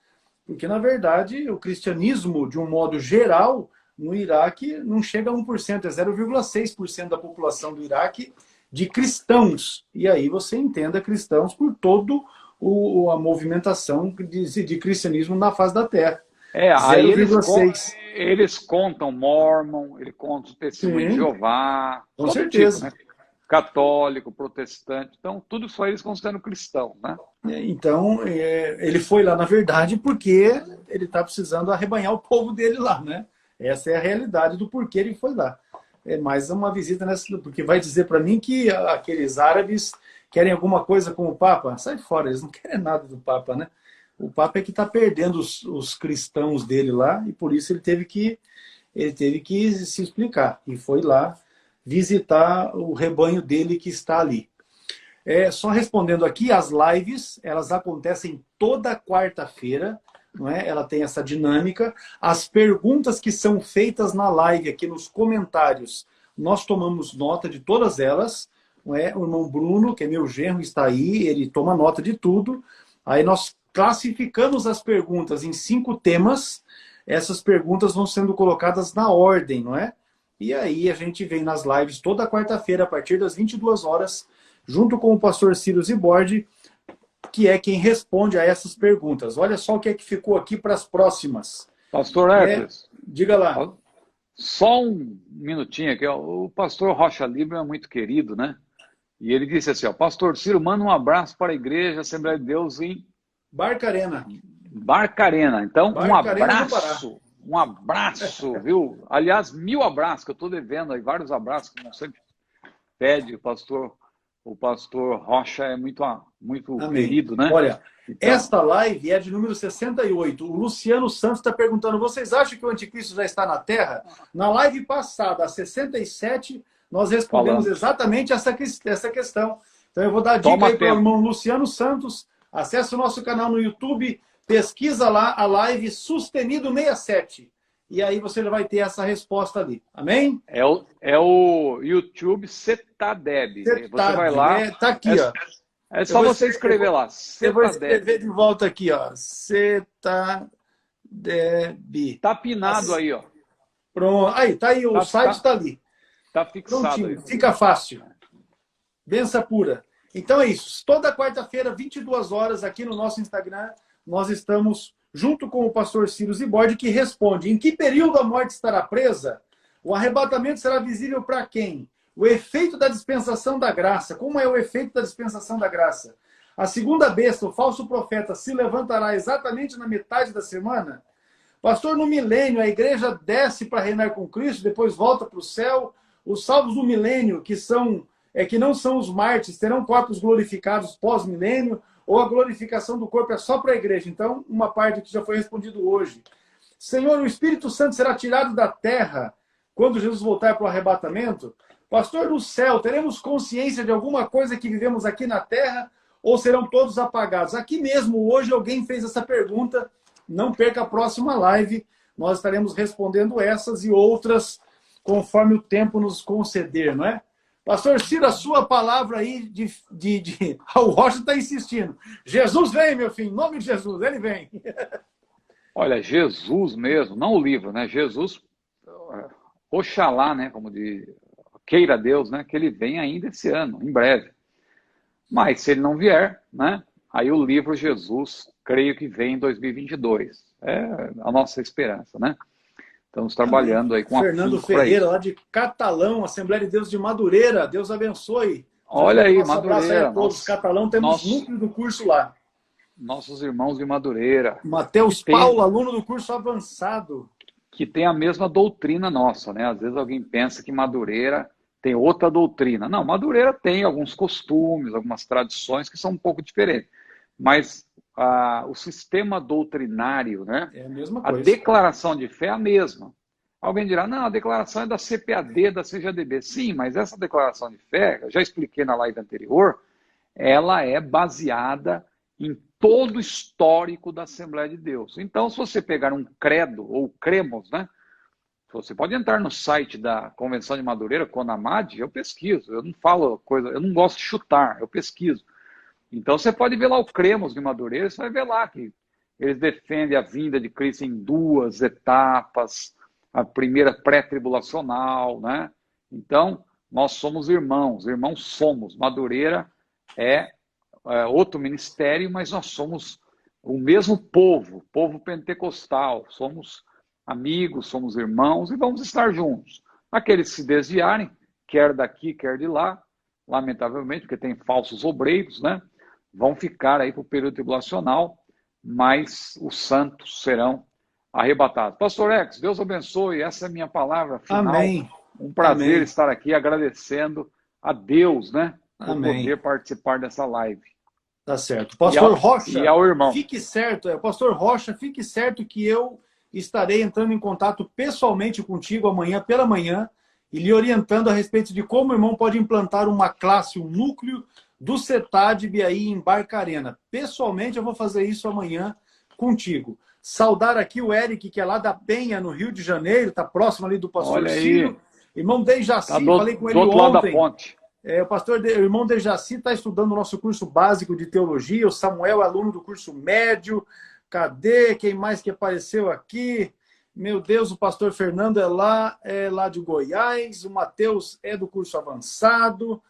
porque, na verdade, o cristianismo, de um modo geral, no Iraque, não chega a 1%, é 0,6% da população do Iraque de cristãos. E aí você entenda cristãos por toda a movimentação de cristianismo na face da Terra. Aí eles contam Mormon, eles contam o Testemunho de Jeová, com certeza. Tipo, né? Católico, protestante, então tudo isso aí eles consideram cristão, né? Então, ele foi lá, na verdade, porque ele está precisando arrebanhar o povo dele lá, né? Essa é a realidade do porquê ele foi lá. É mais uma visita porque vai dizer para mim que aqueles árabes querem alguma coisa com o Papa. Sai fora, eles não querem nada do Papa, né? O Papa é que está perdendo os cristãos dele lá, e por isso ele teve que se explicar. E foi lá visitar o rebanho dele que está ali. Só respondendo aqui, as lives, elas acontecem toda quarta-feira, não é? Ela tem essa dinâmica. As perguntas que são feitas na live, aqui nos comentários, nós tomamos nota de todas elas. Não é? O irmão Bruno, que é meu genro, está aí, ele toma nota de tudo. Aí nós classificamos as perguntas em 5 temas. Essas perguntas vão sendo colocadas na ordem, não é? E aí a gente vem nas lives toda quarta-feira, a partir das 22 horas, junto com o pastor Ciro Zibordi, que é quem responde a essas perguntas. Olha só o que é que ficou aqui para as próximas. Pastor Hércules. Diga lá. Só um minutinho aqui. O pastor Rocha Libra é muito querido, né? E ele disse assim, pastor Ciro, manda um abraço para a igreja Assembleia de Deus em Barcarena. Barcarena. Então, Barcarena, um abraço, viu? Aliás, 1000 abraços, que eu estou devendo aí, vários abraços, como sempre pede o pastor Rocha é muito querido, né? Olha, então, esta live é de número 68. O Luciano Santos está perguntando, vocês acham que o anticristo já está na Terra? Na live passada, a 67, nós respondemos exatamente essa questão. Então eu vou dar dica aí para o irmão Luciano Santos. Acesse o nosso canal no YouTube, pesquisa lá a live Sustenido 67. E aí você já vai ter essa resposta ali. Amém? É o YouTube Cetadeb. Você vai lá. Tá aqui, ó. É só você escrever lá. Eu vou escrever de volta aqui, ó. Cetadeb. Tá pinado aí, ó. Pronto. Aí, tá aí, o site está ali. Tá fixado. Prontinho. Aí. Fica fácil. Benção pura. Então é isso. Toda quarta-feira, 22 horas, aqui no nosso Instagram, nós estamos junto com o pastor Ciro Zibordi, que responde: em que período a morte estará presa? O arrebatamento será visível para quem? O efeito da dispensação da graça. Como é o efeito da dispensação da graça? A segunda besta, o falso profeta, se levantará exatamente na metade da semana. Pastor, no milênio, a igreja desce para reinar com Cristo, depois volta para o céu. Os salvos do milênio, que não são os mártires, terão corpos glorificados pós-milênio, ou a glorificação do corpo é só para a igreja. Então, uma parte que já foi respondido hoje. Senhor, o Espírito Santo será tirado da terra quando Jesus voltar para o arrebatamento? Pastor, no céu, teremos consciência de alguma coisa que vivemos aqui na terra ou serão todos apagados? Aqui mesmo, hoje, alguém fez essa pergunta. Não perca a próxima live. Nós estaremos respondendo essas e outras conforme o tempo nos conceder, não é? Pastor Ciro, a sua palavra aí o Rocha está insistindo. Jesus vem, meu filho, em nome de Jesus, ele vem. Olha, Jesus mesmo, não o livro, né? Jesus, oxalá, né? Como queira Deus, né? Que ele venha ainda esse ano, em breve. Mas se ele não vier, né? Aí o livro Jesus, creio que vem em 2022. É a nossa esperança, né? Estamos trabalhando aí com Fernando Ferreira, lá de Catalão, Assembleia de Deus de Madureira. Deus abençoe. Olha aí, Madureira. Aí todos. Catalão, temos núcleo do curso lá. Nossos irmãos de Madureira. Mateus Paulo, aluno do curso avançado. Que tem a mesma doutrina nossa, né? Às vezes alguém pensa que Madureira tem outra doutrina. Não, Madureira tem alguns costumes, algumas tradições que são um pouco diferentes. Mas o sistema doutrinário, né? É a mesma coisa. A declaração de fé é a mesma. Alguém dirá, não, a declaração é da CPAD, da CGDB. Sim, mas essa declaração de fé, eu já expliquei na live anterior, ela é baseada em todo o histórico da Assembleia de Deus. Então, se você pegar um credo, ou cremos, né? Você pode entrar no site da Convenção de Madureira, CONAMAD, eu pesquiso. Eu não falo coisa, eu não gosto de chutar, eu pesquiso. Então, você pode ver lá o cremos de Madureira, você vai ver lá que eles defendem a vinda de Cristo em 2 etapas, a primeira pré-tribulacional, né? Então, nós somos irmãos somos. Madureira é outro ministério, mas nós somos o mesmo povo pentecostal, somos amigos, somos irmãos e vamos estar juntos. Aqueles que se desviarem, quer daqui, quer de lá, lamentavelmente, porque tem falsos obreiros, né? Vão ficar aí para o período tribulacional, mas os santos serão arrebatados. Pastor Ex, Deus abençoe, essa é a minha palavra final. Amém. Um prazer Amém. Estar aqui agradecendo a Deus, né? Por Amém. poder participar dessa live. Tá certo. Pastor Rocha, e ao irmão. Fique certo, Pastor Rocha, fique certo que eu estarei entrando em contato pessoalmente contigo amanhã pela manhã e lhe orientando a respeito de como o irmão pode implantar uma classe, um núcleo do CETADB aí em Barcarena. Pessoalmente, eu vou fazer isso amanhã contigo. Saudar aqui o Eric, que é lá da Penha, no Rio de Janeiro, está próximo ali do pastor Ciro. Irmão Dejaci, falei com ele ontem. Lado da ponte. O irmão Dejaci está estudando o nosso curso básico de teologia, o Samuel é aluno do curso médio. Cadê? Quem mais que apareceu aqui? Meu Deus, o pastor Fernando é lá de Goiás, o Mateus é do curso avançado.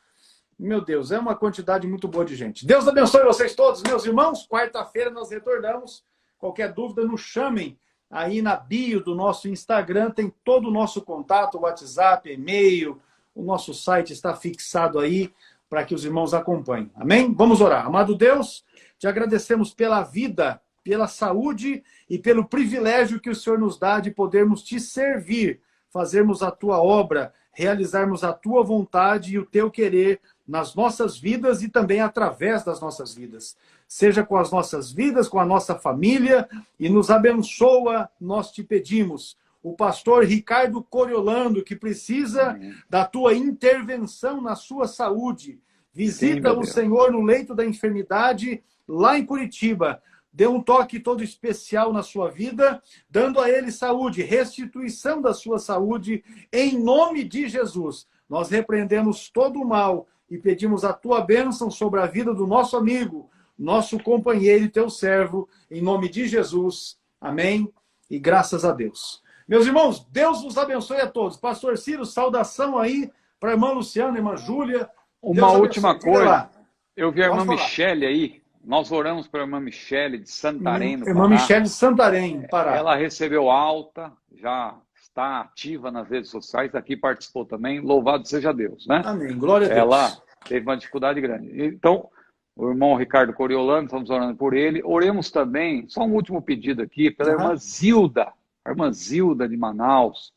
Meu Deus, é uma quantidade muito boa de gente. Deus abençoe vocês todos, meus irmãos. Quarta-feira nós retornamos. Qualquer dúvida, nos chamem. Aí na bio do nosso Instagram tem todo o nosso contato, WhatsApp, e-mail. O nosso site está fixado aí para que os irmãos acompanhem. Amém? Vamos orar. Amado Deus, te agradecemos pela vida, pela saúde e pelo privilégio que o Senhor nos dá de podermos te servir, fazermos a tua obra, realizarmos a tua vontade e o teu querer nas nossas vidas e também através das nossas vidas. Seja com as nossas vidas, com a nossa família, e nos abençoa, nós te pedimos. O pastor Ricardo Coriolando, que precisa da tua intervenção na sua saúde. Visita o Senhor no leito da enfermidade, lá em Curitiba. Dê um toque todo especial na sua vida, dando a ele saúde, restituição da sua saúde, em nome de Jesus. Nós repreendemos todo o mal e pedimos a tua bênção sobre a vida do nosso amigo, nosso companheiro e teu servo, em nome de Jesus. Amém e graças a Deus. Meus irmãos, Deus vos abençoe a todos. Pastor Ciro, saudação aí para a irmã Luciana, irmã Júlia. Uma última coisa, eu vi a irmã Michele aí. Nós oramos para a irmã Michele de Santarém, no Pará. Irmã Michele de Santarém, Pará. Ela recebeu alta, já está ativa nas redes sociais, aqui participou também, louvado seja Deus, né? Amém, glória a Deus. Ela teve uma dificuldade grande. Então, o irmão Ricardo Coriolano, estamos orando por ele. Oremos também, só um último pedido aqui, pela irmã Zilda, a irmã Zilda de Manaus,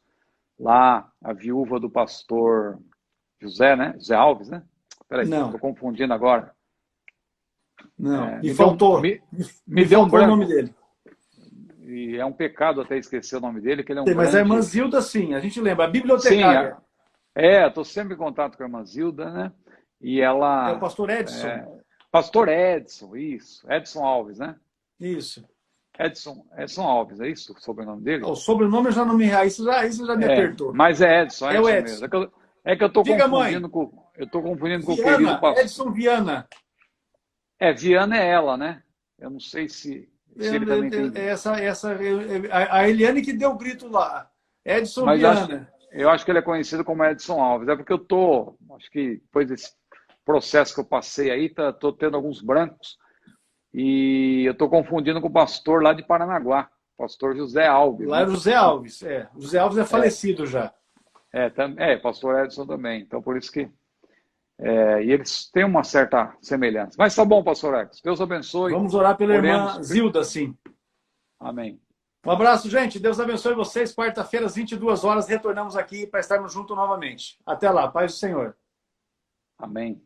lá, a viúva do pastor José, né? José Alves, né? Peraí, estou confundindo agora. Não, me faltou. Me deu um branco. O nome dele. E é um pecado até esquecer o nome dele, que ele é um Mas grande... a irmã Zilda, sim, a gente lembra, a bibliotecária. Sim, estou sempre em contato com a irmã Zilda, né? E ela... É o pastor Edson. Pastor Edson, isso. Edson Alves, né? Isso. Edson Alves, é isso o sobrenome dele? O sobrenome eu já não me... Isso já me apertou. Mas é Edson, é o Edson. Mesmo. É que eu estou confundindo com... Eu estou confundindo com o querido pastor. Edson Viana. Viana é ela, né? Eu não sei se ele também tem... A Eliane que deu o grito lá. Edson Viana. Eu acho que ele é conhecido como Edson Alves. É porque acho que depois desse processo que eu passei aí, estou tendo alguns brancos. E eu estou confundindo com o pastor lá de Paranaguá, pastor José Alves. Lá é José Alves, José Alves é falecido já. Pastor Edson também. Então, por isso que... e eles têm uma certa semelhança. Mas tá bom, pastor Edson. Deus abençoe. Vamos orar pela irmã Zilda, sim. Amém. Um abraço, gente. Deus abençoe vocês. Quarta-feira, às 22 horas, retornamos aqui para estarmos juntos novamente. Até lá. Paz do Senhor. Amém.